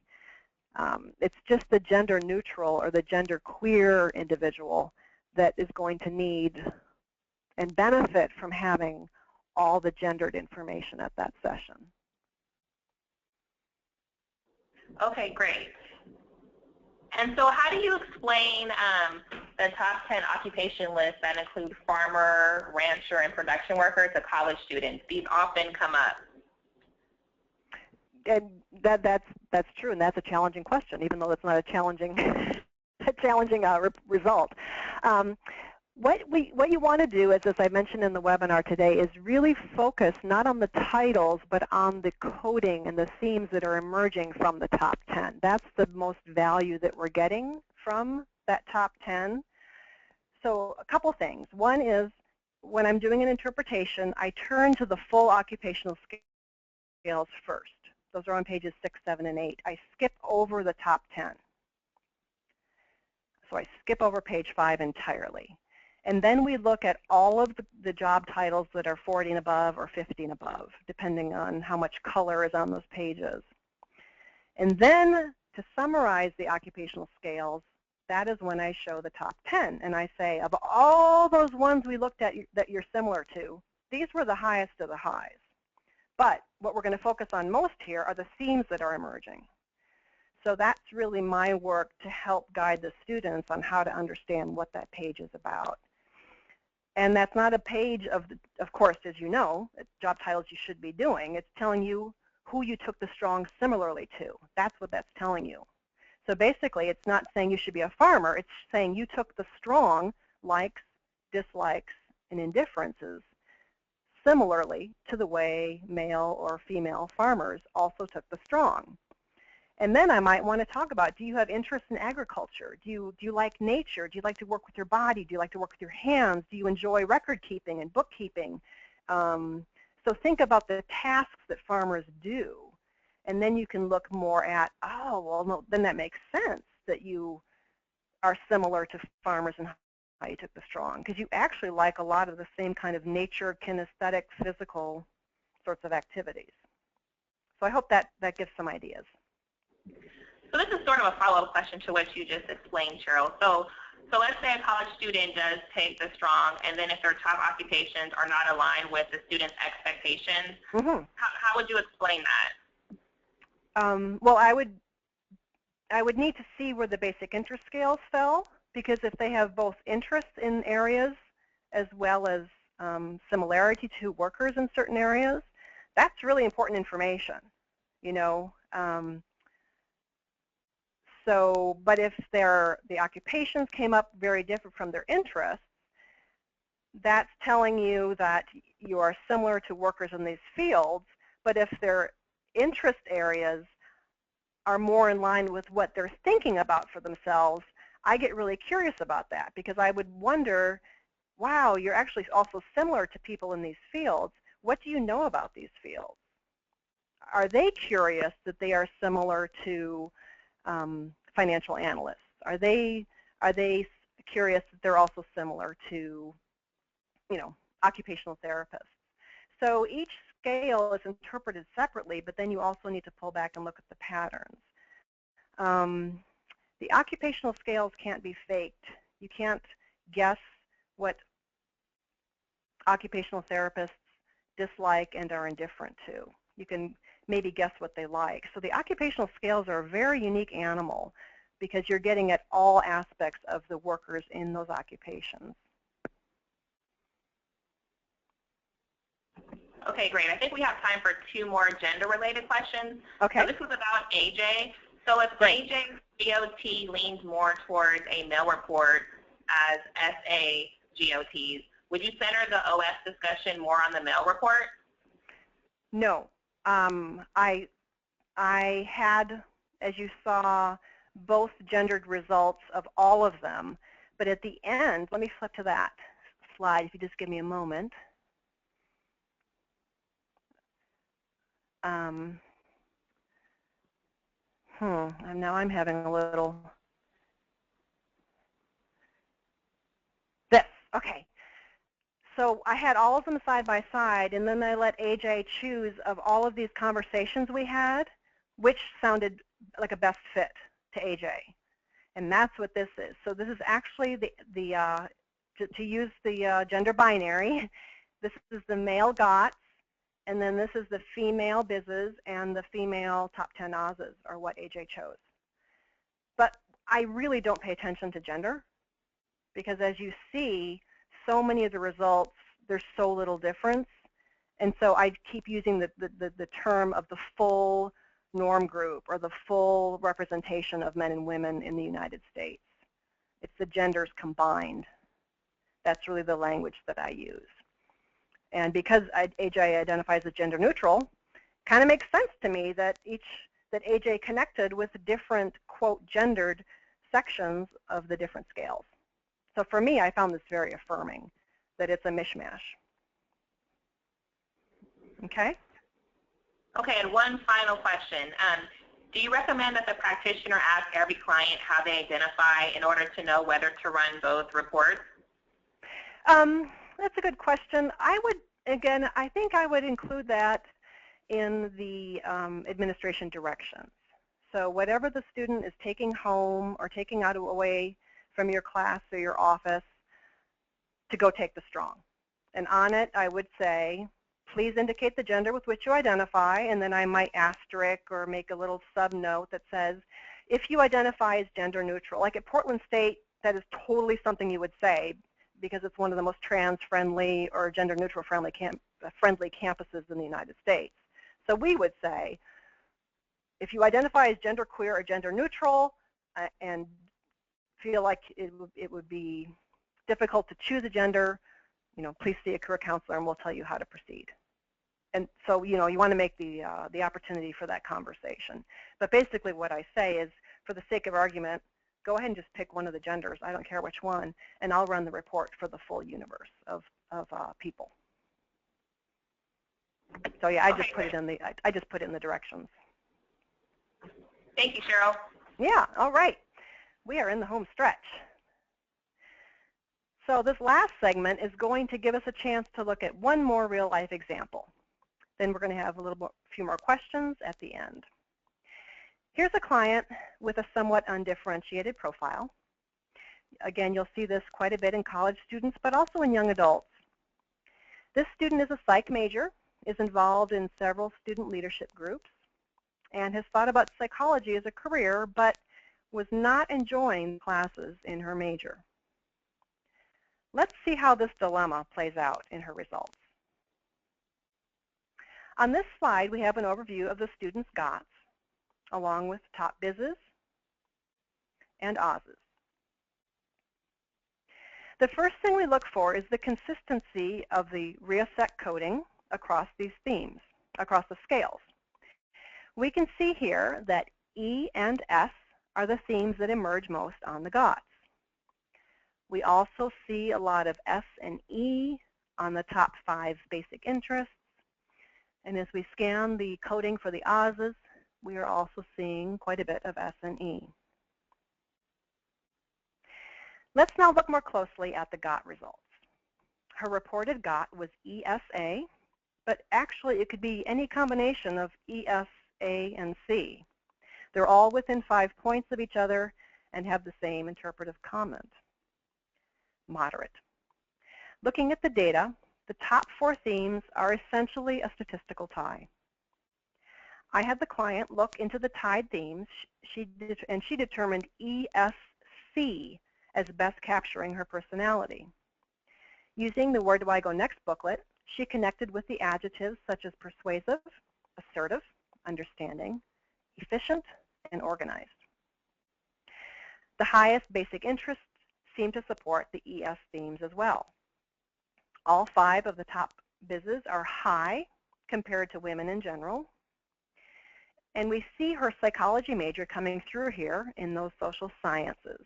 It's just the gender neutral or the gender queer individual that is going to need and benefit from having all the gendered information at that session. Okay, great. And so how do you explain the top 10 occupation list that include farmer, rancher, and production worker to college students? These often come up. And that's true, and that's a challenging question, even though it's not a challenging result. What you want to do is, as I mentioned in the webinar today, is really focus not on the titles, but on the coding and the themes that are emerging from the top 10. That's the most value that we're getting from that top 10. So a couple things. One is, when I'm doing an interpretation, I turn to the full occupational scales first. Those are on pages 6, 7, and 8. I skip over the top 10. So I skip over page 5 entirely. And then we look at all of the job titles that are 40 and above or 50 and above, depending on how much color is on those pages. And then, to summarize the occupational scales, that is when I show the top 10. And I say, of all those ones we looked at that you're similar to, these were the highest of the highs. But what we're going to focus on most here are the themes that are emerging. So that's really my work to help guide the students on how to understand what that page is about. And that's not a page of course, as you know, job titles you should be doing. It's telling you who you took the strong similarly to. That's what that's telling you. So basically, it's not saying you should be a farmer. It's saying you took the strong likes, dislikes, and indifferences similarly to the way male or female farmers also took the strong. And then I might want to talk about, do you have interest in agriculture? Do you like nature? Do you like to work with your body? Do you like to work with your hands? Do you enjoy record keeping and bookkeeping? So think about the tasks that farmers do. And then you can look more at, oh, well, no, then that makes sense that you are similar to farmers and how you took the strong, because you actually like a lot of the same kind of nature, kinesthetic, physical sorts of activities. So I hope that gives some ideas. So this is sort of a follow-up question to what you just explained, Cheryl. So let's say a college student does take the strong, and then if their top occupations are not aligned with the student's expectations, how would you explain that? Well, I would need to see where the basic interest scales fell, because if they have both interest in areas as well as similarity to workers in certain areas, that's really important information, you know. But if the occupations came up very different from their interests, that's telling you that you are similar to workers in these fields. But if their interest areas are more in line with what they're thinking about for themselves, I get really curious about that, because I would wonder, wow, you're actually also similar to people in these fields. What do you know about these fields? Are they curious that they are similar to financial analysts? Are they curious that they're also similar to, you know, occupational therapists? So each scale is interpreted separately, but then you also need to pull back and look at the patterns. The occupational scales can't be faked. You can't guess what occupational therapists dislike and are indifferent to. You can maybe guess what they like. So the occupational scales are a very unique animal, because you're getting at all aspects of the workers in those occupations. Okay, great. I think we have time for 2 more gender-related questions. Okay. So this was about AJ. So if AJ's GOT leans more towards a male report as SA GOTs, would you center the OS discussion more on the male report? No. I had, as you saw, both gendered results of all of them. But at the end, let me flip to that slide, if you just give me a moment. And now I'm having a little, okay. So I had all of them side by side, and then I let AJ choose of all of these conversations we had, which sounded like a best fit to AJ. And that's what this is. So this is actually to use the gender binary, this is the male GOTS, and then this is the female BIZs, and the female top 10 OZs are what AJ chose. But I really don't pay attention to gender, because as you see, so many of the results, there's so little difference. And so I keep using the term of the full norm group or the full representation of men and women in the United States. It's the genders combined. That's really the language that I use. And because AJ identifies as gender neutral, kind of makes sense to me that AJ connected with different, quote, gendered sections of the different scales. So for me, I found this very affirming, that it's a mishmash. Okay? Okay, and one final question. Do you recommend that the practitioner ask every client how they identify in order to know whether to run both reports? That's a good question. I think I would include that in the administration directions. So whatever the student is taking home or taking out away from your class or your office, to go take the strong. And on it, I would say, please indicate the gender with which you identify, and then I might asterisk or make a little sub-note that says, if you identify as gender neutral, like at Portland State, that is totally something you would say, because it's one of the most trans-friendly or gender-neutral friendly campuses in the United States. So we would say, if you identify as genderqueer or gender-neutral and feel like it would be difficult to choose a gender, please see a career counselor and we'll tell you how to proceed. And so, you want to make the opportunity for that conversation. But basically what I say is, for the sake of argument, go ahead and just pick one of the genders, I don't care which one, and I'll run the report for the full universe of people. So yeah, I just put it in the directions. Thank you, Cheryl. Yeah, all right. We are in the home stretch. So this last segment is going to give us a chance to look at one more real-life example. Then we're going to have a few more questions at the end. Here's a client with a somewhat undifferentiated profile. Again, you'll see this quite a bit in college students, but also in young adults. This student is a psych major, is involved in several student leadership groups, and has thought about psychology as a career, but was not enjoying classes in her major. Let's see how this dilemma plays out in her results. On this slide, we have an overview of the student's GOTS, along with top BISs and AUSs. The first thing we look for is the consistency of the RIASEC coding across these themes, across the scales. We can see here that E and S are the themes that emerge most on the GOTS. We also see a lot of S and E on the top 5 basic interests. And as we scan the coding for the AUSs, we are also seeing quite a bit of S and E. Let's now look more closely at the GOT results. Her reported GOT was ESA, but actually it could be any combination of ES, A, and C. They're all within 5 points of each other and have the same interpretive comment. Moderate. Looking at the data, the top 4 themes are essentially a statistical tie. I had the client look into the tied themes, and she determined ESC as best capturing her personality. Using the Where Do I Go Next booklet, she connected with the adjectives such as persuasive, assertive, understanding, efficient, and organized. The highest basic interests seem to support the ES themes as well. All 5 of the top BISs are high compared to women in general. And we see her psychology major coming through here in those social sciences.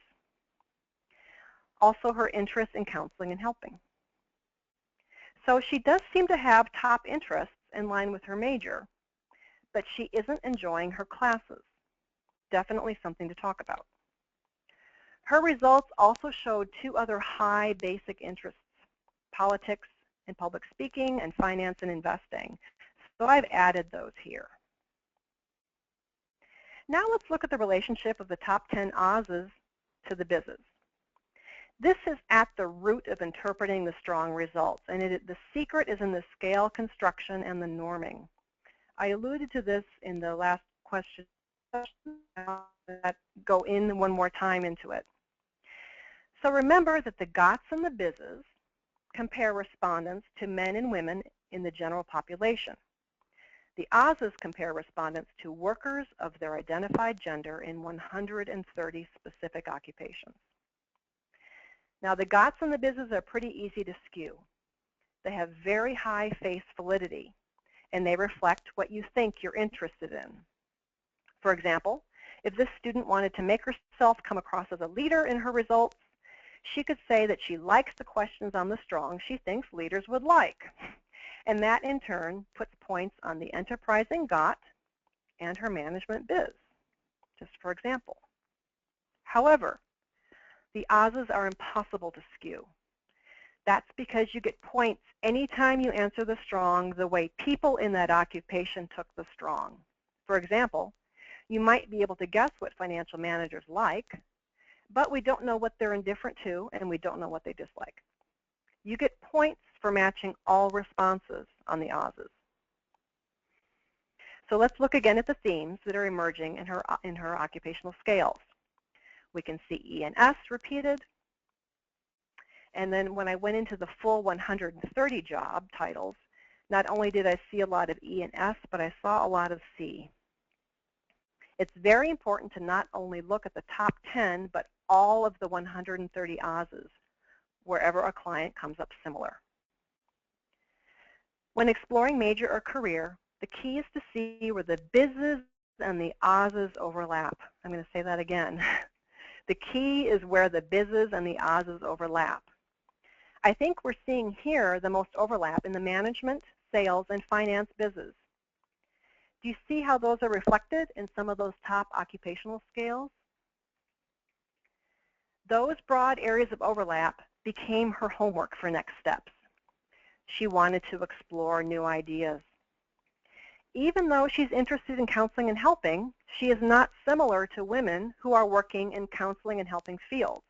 Also her interest in counseling and helping. So she does seem to have top interests in line with her major, but she isn't enjoying her classes. Definitely something to talk about. Her results also showed 2 other high basic interests, politics and public speaking, and finance and investing. So I've added those here. Now let's look at the relationship of the top 10 AUSs to the BISs. This is at the root of interpreting the strong results, and the secret is in the scale construction and the norming. I alluded to this in the last question. That go in one more time into it. So remember that the GOTS and the BISs compare respondents to men and women in the general population. The Oz's compare respondents to workers of their identified gender in 130 specific occupations. Now, the GOTs and the BIZs are pretty easy to skew. They have very high face validity, and they reflect what you think you're interested in. For example, if this student wanted to make herself come across as a leader in her results, she could say that she likes the questions on the strong she thinks leaders would like. And that, in turn, puts points on the enterprising GOT and her management biz, just for example. However, the Oz's are impossible to skew. That's because you get points anytime you answer the strong the way people in that occupation took the strong. For example, you might be able to guess what financial managers like, but we don't know what they're indifferent to, and we don't know what they dislike. You get points for matching all responses on the Oz's. So let's look again at the themes that are emerging in her occupational scales. We can see E and S repeated. And then when I went into the full 130 job titles, not only did I see a lot of E and S, but I saw a lot of C. It's very important to not only look at the top 10, but all of the 130 Oz's, wherever a client comes up similar. When exploring major or career, the key is to see where the BIZs and the Oz's overlap. I'm going to say that again. The key is where the BIZs and the Oz's overlap. I think we're seeing here the most overlap in the management, sales, and finance BIZs. Do you see how those are reflected in some of those top occupational scales? Those broad areas of overlap became her homework for next steps. She wanted to explore new ideas. Even though she's interested in counseling and helping, she is not similar to women who are working in counseling and helping fields.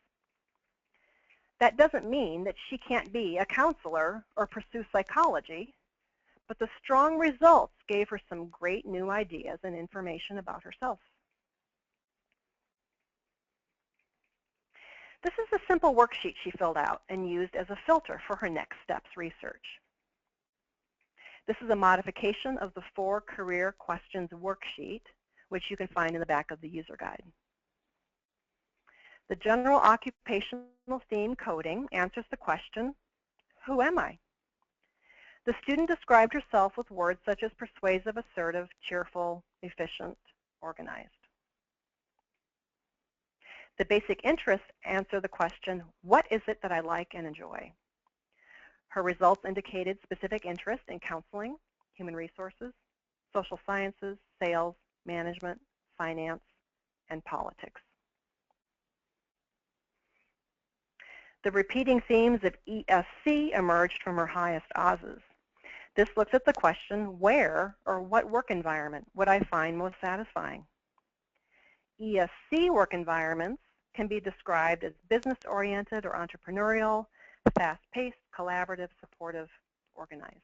That doesn't mean that she can't be a counselor or pursue psychology, but the strong results gave her some great new ideas and information about herself. This is a simple worksheet she filled out and used as a filter for her next steps research. This is a modification of the 4 career questions worksheet, which you can find in the back of the user guide. The general occupational theme coding answers the question, who am I? The student described herself with words such as persuasive, assertive, cheerful, efficient, organized. The basic interests answer the question, what is it that I like and enjoy? Her results indicated specific interest in counseling, human resources, social sciences, sales, management, finance, and politics. The repeating themes of ESC emerged from her highest Oz's. This looks at the question, where or what work environment would I find most satisfying? ESC work environments can be described as business-oriented or entrepreneurial, fast-paced, collaborative, supportive, organized.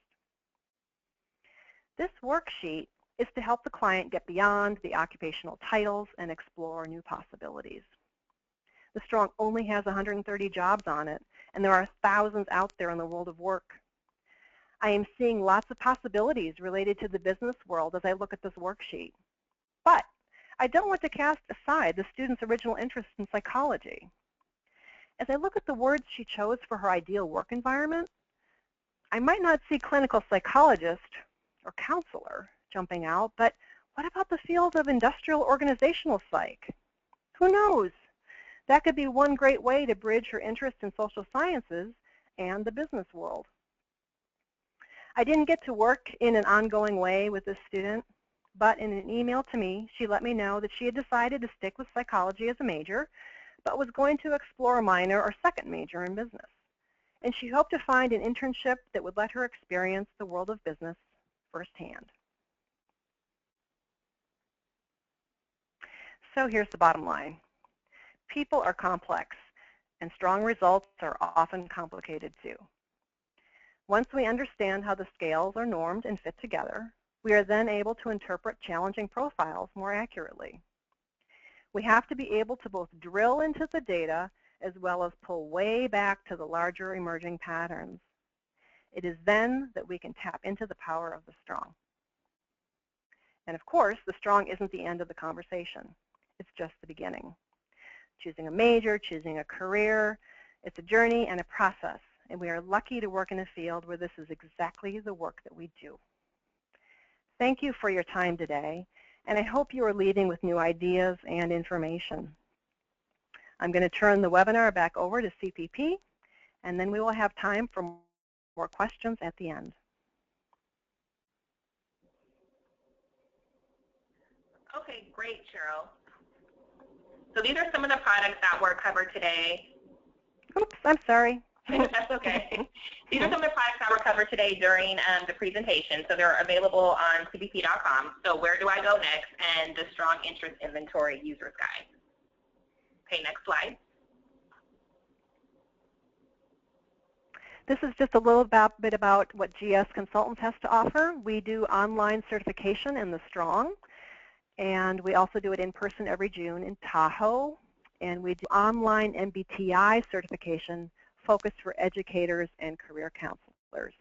This worksheet is to help the client get beyond the occupational titles and explore new possibilities. The Strong only has 130 jobs on it, and there are thousands out there in the world of work. I am seeing lots of possibilities related to the business world as I look at this worksheet. But I don't want to cast aside the student's original interest in psychology. As I look at the words she chose for her ideal work environment, I might not see clinical psychologist or counselor jumping out, but what about the field of industrial organizational psych? Who knows? That could be one great way to bridge her interest in social sciences and the business world. I didn't get to work in an ongoing way with this student, but in an email to me, she let me know that she had decided to stick with psychology as a major, but was going to explore a minor or second major in business. And she hoped to find an internship that would let her experience the world of business firsthand. So here's the bottom line. People are complex, and strong results are often complicated too. Once we understand how the scales are normed and fit together, we are then able to interpret challenging profiles more accurately. We have to be able to both drill into the data as well as pull way back to the larger emerging patterns. It is then that we can tap into the power of the strong. And of course, the strong isn't the end of the conversation. It's just the beginning. Choosing a major, choosing a career, it's a journey and a process. And we are lucky to work in a field where this is exactly the work that we do. Thank you for your time today, and I hope you are leaving with new ideas and information. I'm going to turn the webinar back over to CPP, and then we will have time for more questions at the end. Okay, great, Cheryl. So these are some of the products that were covered today. Oops, I'm sorry. That's okay. These are some of the products that were covered today during the presentation. So they're available on cpp.com. So where do I go next? And the Strong Interest Inventory User's Guide. Okay, next slide. This is just a little bit about what GS Consultants has to offer. We do online certification in the Strong, and we also do it in person every June in Tahoe. And we do online MBTI certification focused for educators and career counselors.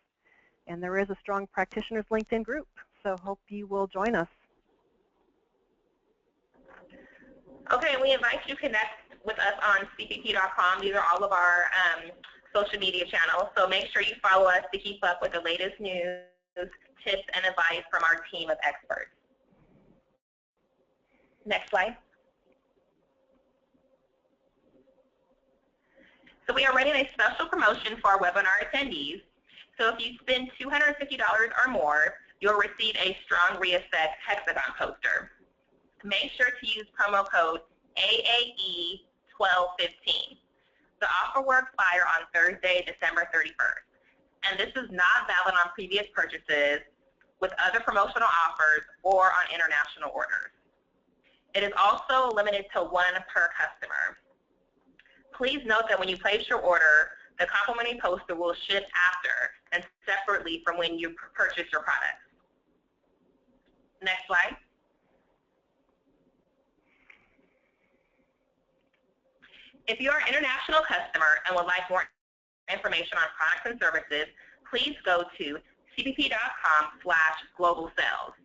And there is a Strong Practitioners LinkedIn group, so hope you will join us. Okay, we invite you to connect with us on cpp.com. These are all of our social media channels, so make sure you follow us to keep up with the latest news, tips, and advice from our team of experts. Next slide. So we are running a special promotion for our webinar attendees. So if you spend $250 or more, you'll receive a Strong Reassess hexagon poster. Make sure to use promo code AAE1215. The offer will expire on Thursday, December 31st. And this is not valid on previous purchases with other promotional offers or on international orders. It is also limited to one per customer. Please note that when you place your order, the complimentary poster will ship after and separately from when you purchase your products. Next slide. If you are an international customer and would like more information on products and services, please go to cpp.com/global sales.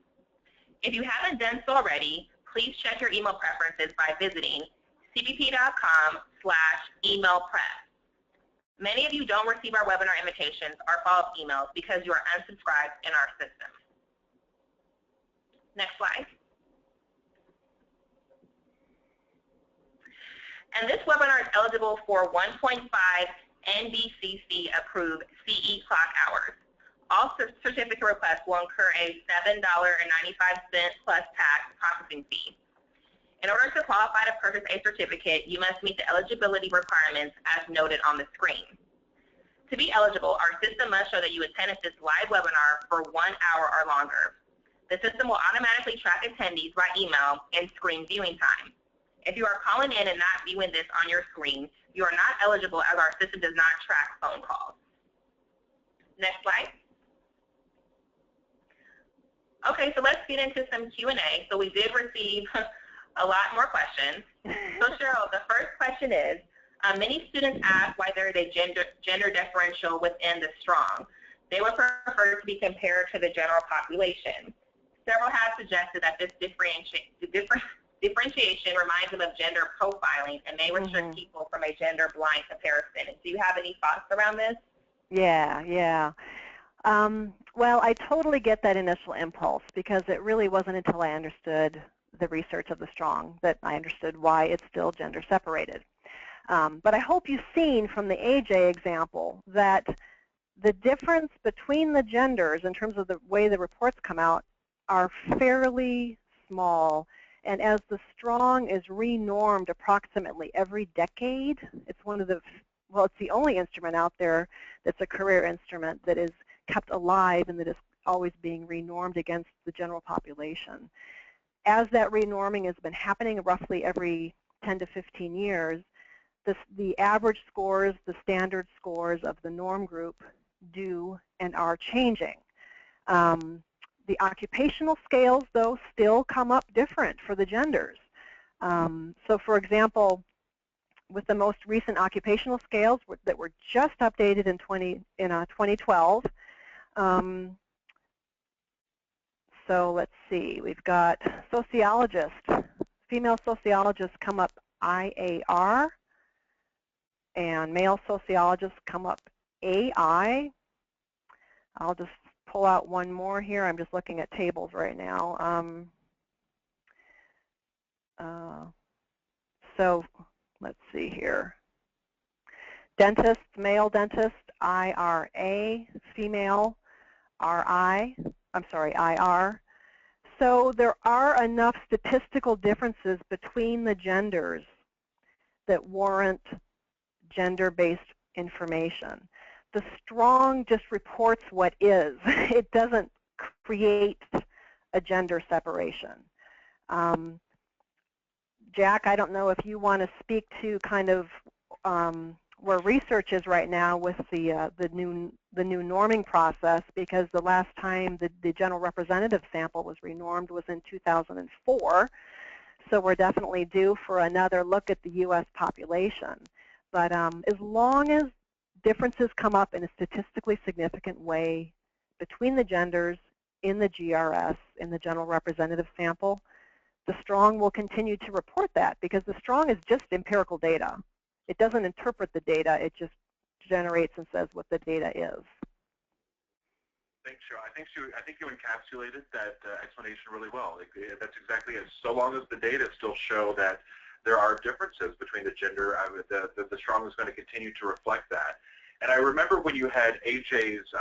If you haven't done so already, please check your email preferences by visiting cpp.com/email-prep. Many of you don't receive our webinar invitations or follow-up emails because you are unsubscribed in our system. Next slide. And this webinar is eligible for 1.5 NBCC approved CE clock hours. All certificate requests will incur a $7.95 plus tax processing fee. In order to qualify to purchase a certificate, you must meet the eligibility requirements as noted on the screen. To be eligible, our system must show that you attended this live webinar for 1 hour or longer. The system will automatically track attendees by email and screen viewing time. If you are calling in and not viewing this on your screen, you are not eligible as our system does not track phone calls. Next slide. Okay, so let's get into some Q&A. So we did receive a lot more questions. So Cheryl, the first question is, many students ask why there is a gender differential within the Strong. They would prefer to be compared to the general population. Several have suggested that this differentiation reminds them of gender profiling and may restrict people from a gender-blind comparison. Do you have any thoughts around this? Yeah. Well, I totally get that initial impulse because it really wasn't until I understood the research of the Strong that I understood why it's still gender separated. But I hope you've seen from the AJ example that the difference between the genders in terms of the way the reports come out are fairly small. And as the Strong is renormed approximately every decade, it's one of the, well, it's the only instrument out there that's a career instrument that is kept alive and that is always being renormed against the general population. As that renorming has been happening roughly every 10 to 15 years, the average scores, the standard scores of the norm group do and are changing. The occupational scales, though, still come up different for the genders. So, for example, with the most recent occupational scales that were just updated in 2012, So let's see, we've got sociologist. Female sociologists come up IAR, and male sociologists come up AI. I'll just pull out one more here. I'm just looking at tables right now. So let's see here. Dentist, male dentist, IRA, female, IR. So there are enough statistical differences between the genders that warrant gender-based information. The strong just reports what is. It doesn't create a gender separation. Jack, I don't know if you want to speak to kind of where research is right now with the new norming process, because the last time the general representative sample was renormed was in 2004. So we're definitely due for another look at the U.S. population. But as long as differences come up in a statistically significant way between the genders in the GRS, in the general representative sample, the strong will continue to report that, because the strong is just empirical data. It doesn't interpret the data, it just generates and says what the data is. Thanks, Cheryl. I think you encapsulated that explanation really well. That's exactly it. So long as the data still show that there are differences between the gender, the strong is going to continue to reflect that. And I remember when you had AJ's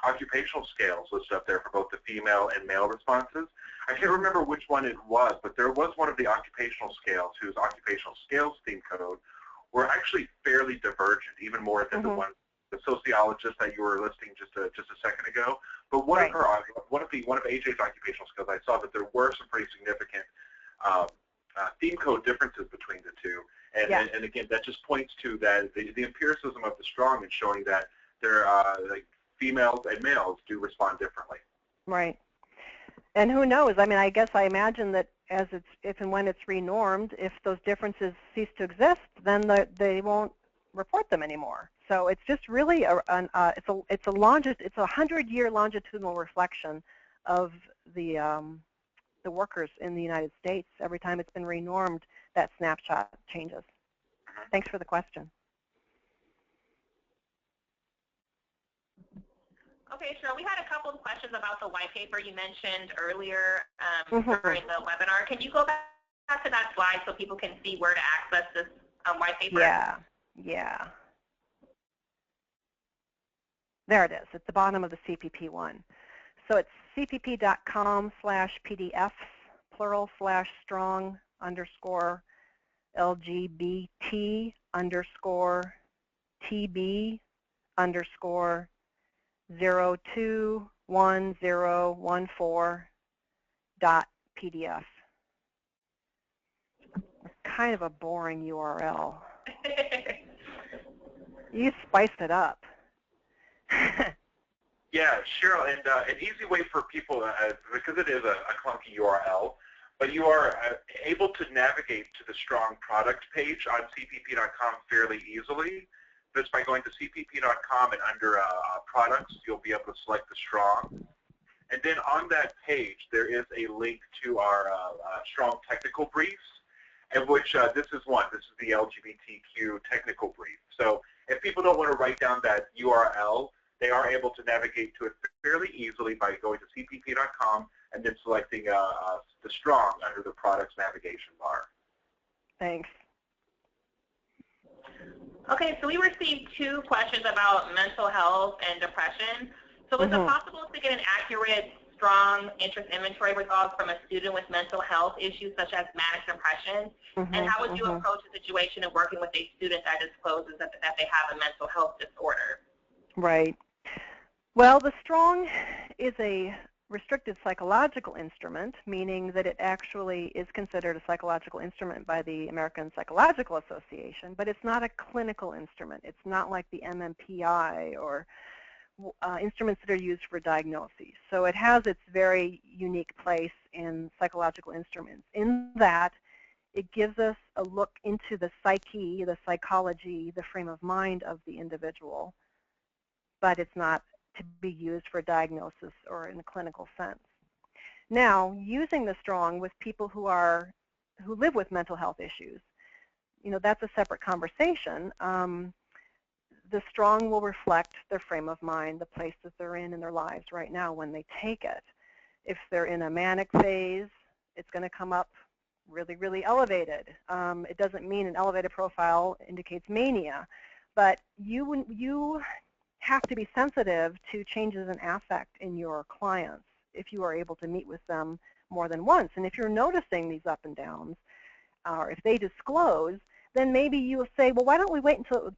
occupational scales listed up there for both the female and male responses. I can't remember which one it was, but there was one of the occupational scales whose occupational scales theme code were actually fairly divergent, even more than the sociologist that you were listing just a second ago. But one of AJ's occupational skills, I saw that there were some pretty significant theme code differences between the two. And again, that just points to that the empiricism of the strong and showing that there like females and males do respond differently. Right. And who knows? I mean, I guess I imagine that if and when it's renormed, if those differences cease to exist, then they won't report them anymore. So it's just really it's a 100-year longitudinal reflection of the workers in the United States. Every time it's been renormed, that snapshot changes. Thanks for the question. Okay, Cheryl, we had a couple of questions about the white paper you mentioned earlier during the webinar. Can you go back to that slide so people can see where to access this white paper? Yeah. There it is, at the bottom of the CPP one. So it's cpp.com/PDFs, /LGBT_TB_TB_021014.pdf. It's kind of a boring URL. You spiced it up. Yeah, Cheryl, and an easy way for people, because it is a clunky URL, but you are able to navigate to the strong product page on cpp.com fairly easily. Just by going to cpp.com and under products, you'll be able to select the strong. And then on that page, there is a link to our strong technical briefs, in which this is one. This is the LGBTQ technical brief. So if people don't want to write down that URL, they are able to navigate to it fairly easily by going to cpp.com and then selecting the strong under the products navigation bar. Thanks. Okay, so we received 2 questions about mental health and depression. So is it possible to get an accurate, strong interest inventory results from a student with mental health issues such as manic depression? And how would you approach a situation of working with a student that discloses that they have a mental health disorder? Right. Well, the strong is a restricted psychological instrument, meaning that it actually is considered a psychological instrument by the American Psychological Association, but it's not a clinical instrument. It's not like the MMPI or instruments that are used for diagnoses. So it has its very unique place in psychological instruments in that it gives us a look into the psyche, the psychology, the frame of mind of the individual, but it's not to be used for diagnosis or in a clinical sense. Now, using the strong with people who live with mental health issues, that's a separate conversation. The strong will reflect their frame of mind, the place that they're in their lives right now when they take it. If they're in a manic phase, it's going to come up really, really elevated. It doesn't mean an elevated profile indicates mania, but you have to be sensitive to changes in affect in your clients if you are able to meet with them more than once. And if you're noticing these up and downs, or if they disclose, then maybe you'll say, well, why don't we wait for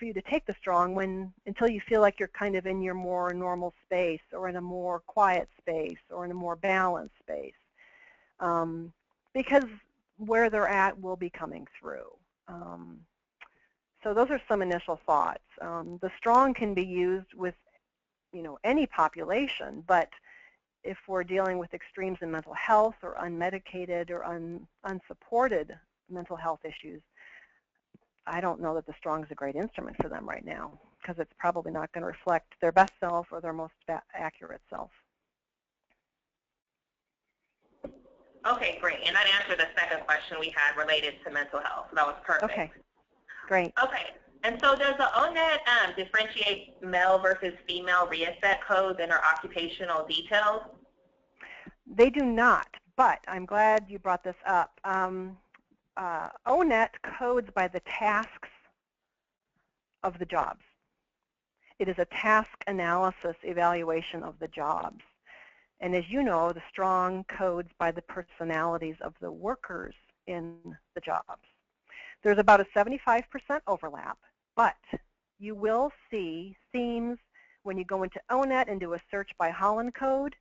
you to take the strong until you feel like you're kind of in your more normal space, or in a more quiet space, or in a more balanced space, because where they're at will be coming through. So those are some initial thoughts. The strong can be used with any population, but if we're dealing with extremes in mental health, or unmedicated or unsupported mental health issues, I don't know that the strong is a great instrument for them right now, because it's probably not going to reflect their best self or their most accurate self. Okay, great. And that answered the second question we had related to mental health. That was perfect. Okay, great. Okay. And so does the O.N.E.T. differentiate male versus female reassert codes in our occupational details? They do not, but I'm glad you brought this up. O.N.E.T. codes by the tasks of the jobs. It is a task analysis evaluation of the jobs. And as you know, the strong codes by the personalities of the workers in the jobs. There's about a 75% overlap, but you will see themes when you go into O.N.E.T. and do a search by Holland code.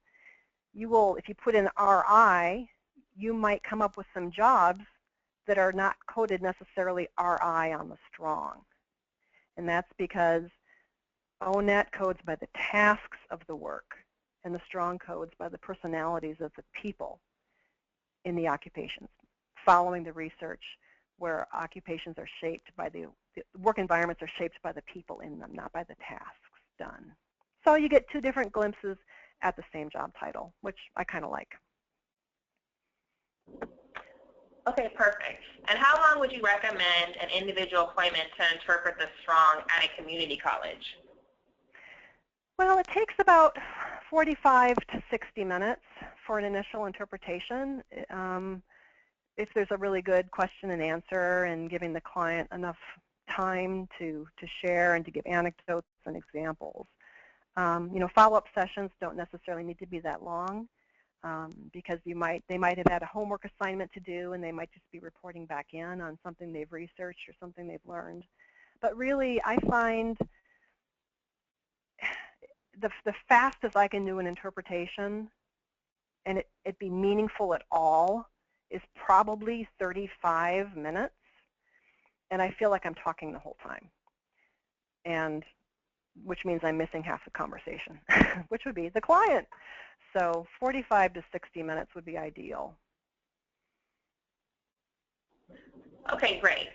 You will, if you put in RI, you might come up with some jobs that are not coded necessarily RI on the strong. And that's because O.N.E.T. codes by the tasks of the work, and the strong codes by the personalities of the people in the occupations, following the research where occupations are shaped by the work environments are shaped by the people in them, not by the tasks done. So you get two different glimpses at the same job title, which I kind of like. Okay, perfect. And how long would you recommend an individual appointment to interpret the strong at a community college? Well, it takes about 45 to 60 minutes for an initial interpretation. If there's a really good question and answer, and giving the client enough time to share and to give anecdotes and examples. Follow-up sessions don't necessarily need to be that long, because they might have had a homework assignment to do, and they might just be reporting back in on something they've researched or something they've learned. But really, I find the fastest I can do an interpretation and it be meaningful at all is probably 35 minutes, and I feel like I'm talking the whole time, and which means I'm missing half the conversation, which would be the client. So 45 to 60 minutes would be ideal. Okay, great.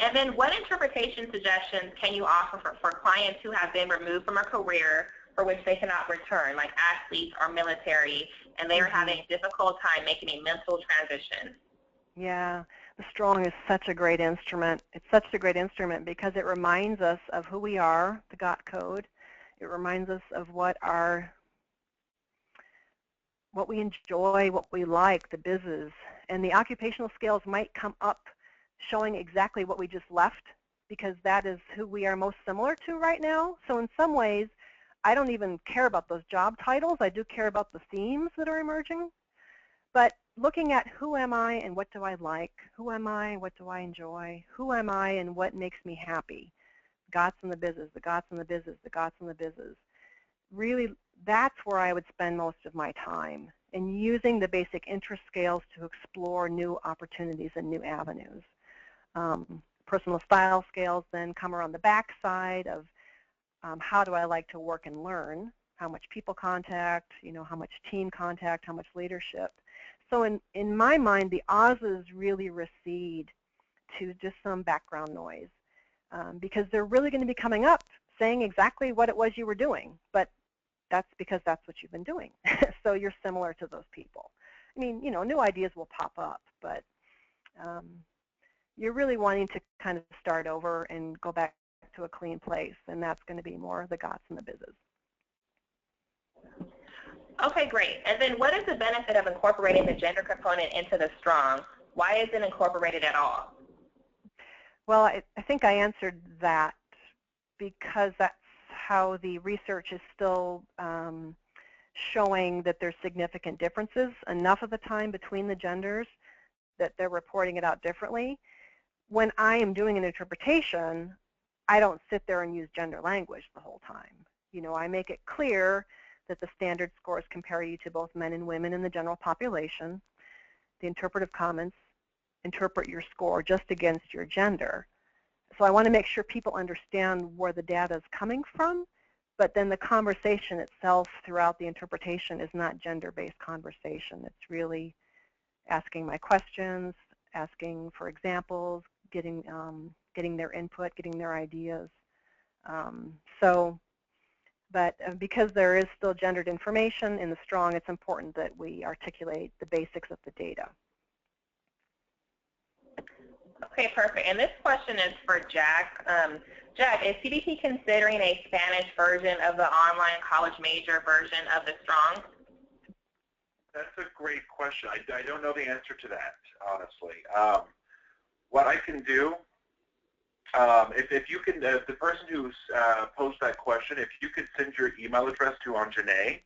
And then what interpretation suggestions can you offer for clients who have been removed from a career for which they cannot return, like athletes or military, and they are having a difficult time making a mental transition? Yeah, the strong is such a great instrument. It's such a great instrument because it reminds us of who we are, the GOT code. It reminds us of what we enjoy, what we like, the business. And the occupational scales might come up showing exactly what we just left, because that is who we are most similar to right now. So in some ways, I don't even care about those job titles. I do care about the themes that are emerging. But looking at who am I and what do I like, who am I and what do I enjoy, who am I and what makes me happy, GOTS in the business, the GOTS in the business, the GOTS in the business. Really, that's where I would spend most of my time, in using the basic interest scales to explore new opportunities and new avenues. Personal style scales then come around the back side of how do I like to work and learn, how much people contact, how much team contact, how much leadership. So in my mind, the Oz's really recede to just some background noise, because they're really going to be coming up saying exactly what it was you were doing, but that's because that's what you've been doing. So you're similar to those people. I mean, you know, new ideas will pop up, but you're really wanting to kind of start over and go back to a clean place, and that's going to be more the gots and the bizzes. Okay, great. And then what is the benefit of incorporating the gender component into the strong? Why is it incorporated at all? Well, I think I answered that because that's how the research is still showing that there's significant differences enough of the time between the genders that they're reporting it out differently. When I am doing an interpretation, I don't sit there and use gender language the whole time. You know, I make it clear that the standard scores compare you to both men and women in the general population. The interpretive comments interpret your score just against your gender. So I want to make sure people understand where the data is coming from, but then the conversation itself throughout the interpretation is not gender-based conversation. It's really asking my questions, asking for examples, getting their input, getting their ideas. But because there is still gendered information in the strong, it's important that we articulate the basics of the data. Okay, perfect. And this question is for Jack. Jack, is CBP considering a Spanish version of the online college major version of the strong? That's a great question. I don't know the answer to that, honestly. What I can do, if you can, the person who's posed that question, if you could send your email address to Anjane,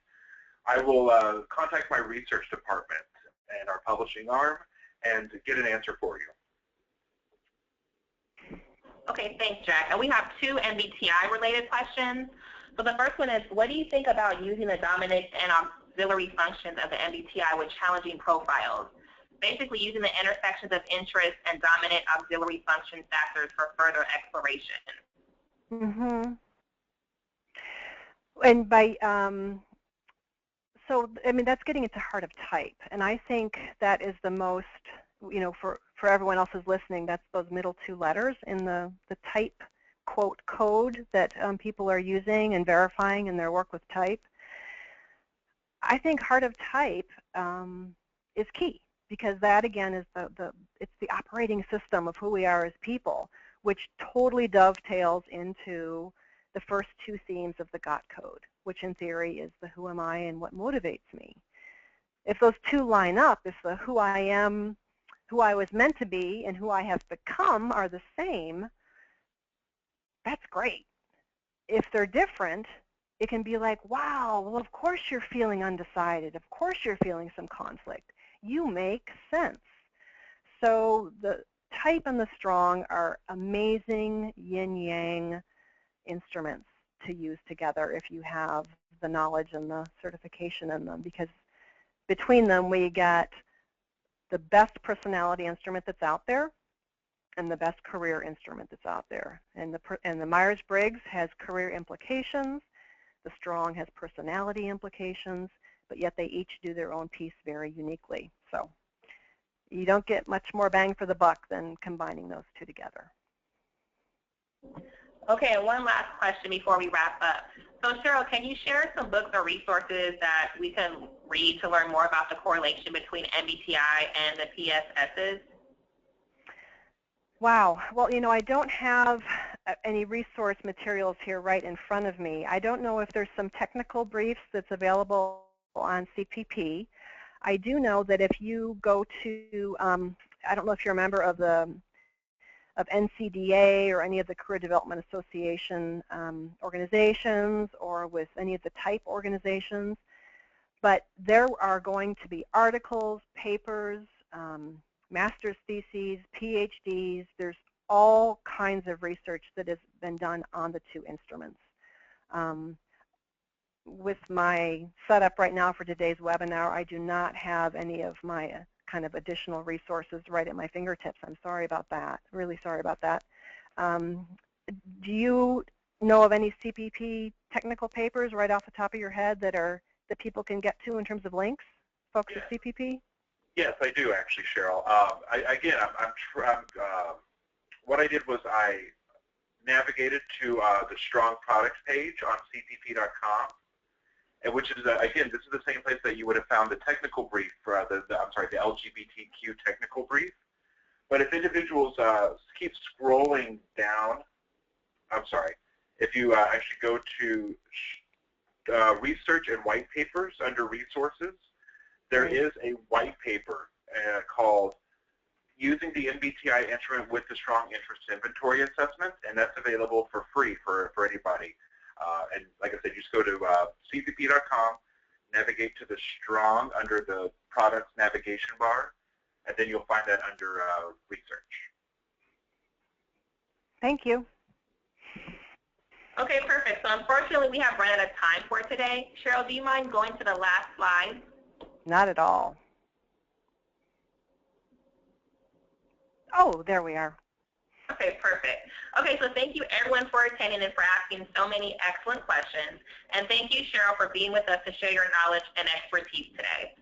I will contact my research department and our publishing arm and get an answer for you. Okay, thanks, Jack. And we have two MBTI-related questions. So the first one is, what do you think about using the dominant and auxiliary functions of the MBTI with challenging profiles? Basically using the intersections of interest and dominant auxiliary function factors for further exploration. Mm-hmm. And by, so, I mean, that's getting into heart of type. And I think that is the most, you know, for everyone else who's listening, that's those middle two letters in the type, quote, code that people are using and verifying in their work with type. I think heart of type is key, because that, again, is it's the operating system of who we are as people, which totally dovetails into the first two themes of the GOT code, which in theory is the who am I and what motivates me. If those two line up, if the who I am, who I was meant to be, and who I have become are the same, that's great. If they're different, it can be like, wow, well, of course you're feeling undecided. Of course you're feeling some conflict. You make sense. So the type and the strong are amazing yin-yang instruments to use together if you have the knowledge and the certification in them, because between them we get the best personality instrument that's out there and the best career instrument that's out there. And the Myers-Briggs has career implications, the strong has personality implications, but yet they each do their own piece very uniquely. So you don't get much more bang for the buck than combining those two together. Okay, and one last question before we wrap up. So Cheryl, can you share some books or resources that we can read to learn more about the correlation between MBTI and the PSSs? Wow. Well, you know, I don't have any resource materials here right in front of me. I don't know if there's some technical briefs that's available on CPP. I do know that if you go to, I don't know if you're a member of NCDA or any of the Career Development Association organizations, or with any of the type organizations, but there are going to be articles, papers, master's theses, PhDs. There's all kinds of research that has been done on the two instruments. With my setup right now for today's webinar, I do not have any of my kind of additional resources right at my fingertips. I'm sorry about that. Really sorry about that. Do you know of any CPP technical papers right off the top of your head that people can get to in terms of links, folks at CPP? Yes, I do actually, Cheryl. What I did was I navigated to the Strong Products page on cpp.com, and which is, again, this is the same place that you would have found the technical brief for the LGBTQ technical brief. But if individuals keep scrolling down, if you actually go to research and white papers under resources, there is a white paper called Using the MBTI Instrument with the Strong Interest Inventory Assessment, and that's available for free for anybody. And like I said, you just go to cpp.com, navigate to the Strong under the Products navigation bar, and then you'll find that under Research. Thank you. Okay, perfect. So unfortunately, we have run out of time for today. Cheryl, do you mind going to the last slide? Not at all. Oh, there we are. Okay, perfect. Okay, so thank you everyone for attending and for asking so many excellent questions. And thank you, Cheryl, for being with us to share your knowledge and expertise today.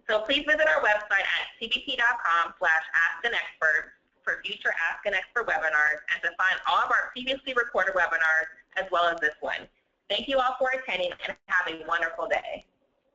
So please visit our website at cbp.com/askanexpert for future Ask an Expert webinars and to find all of our previously recorded webinars as well as this one. Thank you all for attending and have a wonderful day.